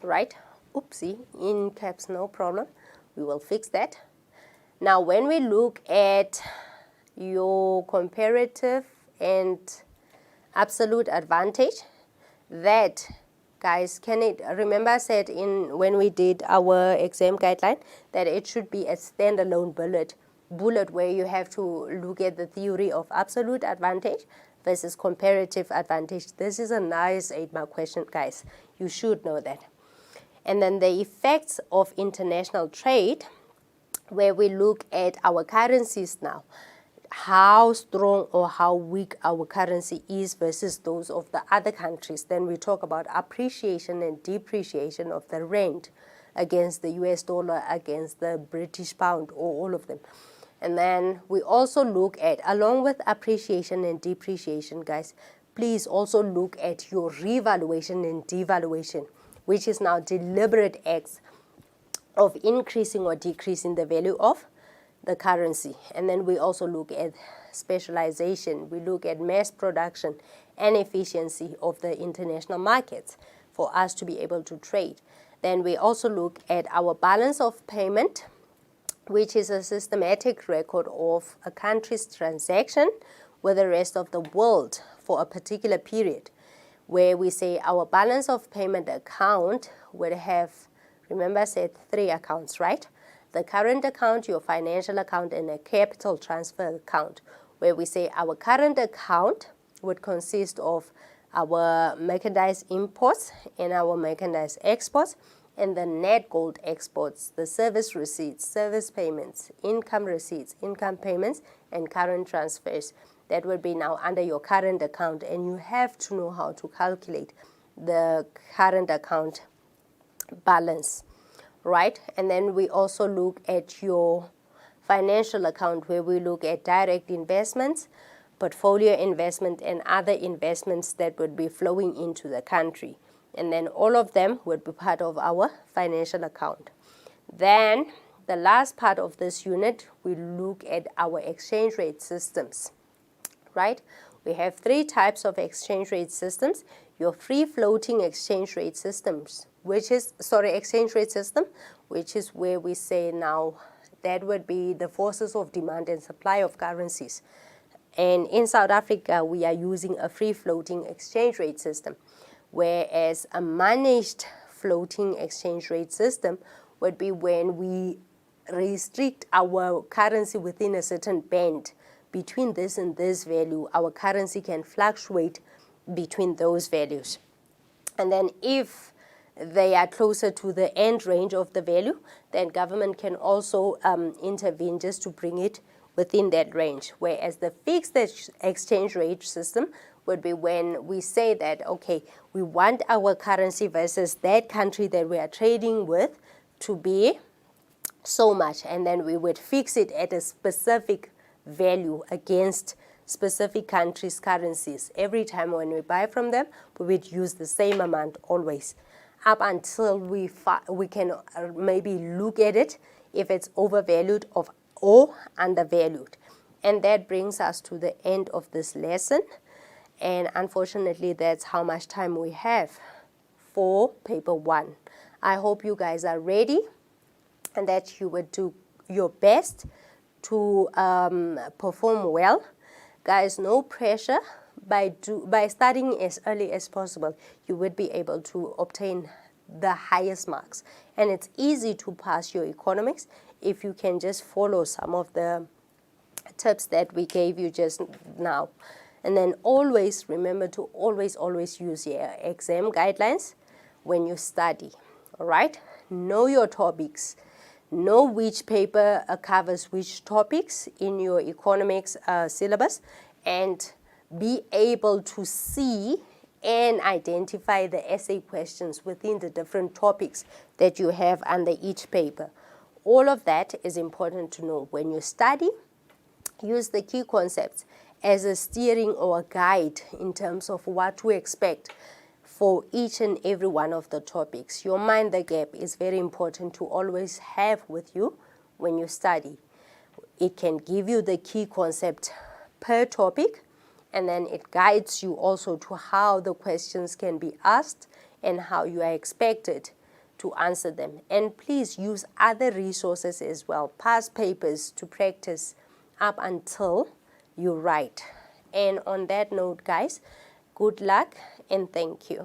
Right? Oopsie, in caps, no problem. We will fix that. Now, when we look at your comparative and absolute advantage, that, guys, remember I said when we did our exam guideline that it should be a standalone bullet where you have to look at the theory of absolute advantage versus comparative advantage. This is a nice 8-mark question, guys. You should know that. And then the effects of international trade, where we look at our currencies now, how strong or how weak our currency is versus those of the other countries. Then we talk about appreciation and depreciation of the rand against the US dollar, against the British pound, or all of them. And then we also look at, along with appreciation and depreciation, guys, please also look at your revaluation and devaluation, which is now deliberate acts of increasing or decreasing the value of the currency. And then we also look at specialization. We look at mass production and efficiency of the international markets for us to be able to trade. Then we also look at our balance of payment, which is a systematic record of a country's transaction with the rest of the world for a particular period, where we say our balance of payment account would have, remember I said 3 accounts, right? The current account, your financial account, and a capital transfer account, where we say our current account would consist of our merchandise imports and our merchandise exports, and the net gold exports, the service receipts, service payments, income receipts, income payments, and current transfers. That would be now under your current account, and you have to know how to calculate the current account balance, right? And then we also look at your financial account, where we look at direct investments, portfolio investment, and other investments that would be flowing into the country. And then all of them would be part of our financial account. Then the last part of this unit, we look at our exchange rate systems, right? We have 3 types of exchange rate systems. Your free floating exchange rate systems, exchange rate system, which is where we say now that would be the forces of demand and supply of currencies. And in South Africa, we are using a free floating exchange rate system, whereas a managed floating exchange rate system would be when we restrict our currency within a certain band. Between this and this value, our currency can fluctuate between those values. And then if they are closer to the end range of the value, then government can also intervene just to bring it within that range. Whereas the fixed exchange rate system would be when we say that, okay, we want our currency versus that country that we are trading with to be so much, and then we would fix it at a specific value against specific countries' currencies. Every time when we buy from them, we would use the same amount always, up until we can maybe look at it if it's overvalued or undervalued. And that brings us to the end of this lesson. And unfortunately, that's how much time we have for paper 1. I hope you guys are ready and that you would do your best to perform well. Guys, no pressure. By studying as early as possible, you would be able to obtain the highest marks. And it's easy to pass your economics if you can just follow some of the tips that we gave you just now. And then always remember to always use your exam guidelines when you study. All right? Know your topics. Know which paper covers which topics in your economics syllabus, and be able to see and identify the essay questions within the different topics that you have under each paper. All of that is important to know. When you study, use the key concepts as a steering or a guide in terms of what to expect for each and every one of the topics. Your mind the gap is very important to always have with you when you study. It can give you the key concept per topic, and then it guides you also to how the questions can be asked and how you are expected to answer them. And please use other resources as well, past papers to practice up until you write. And on that note, guys, good luck and thank you.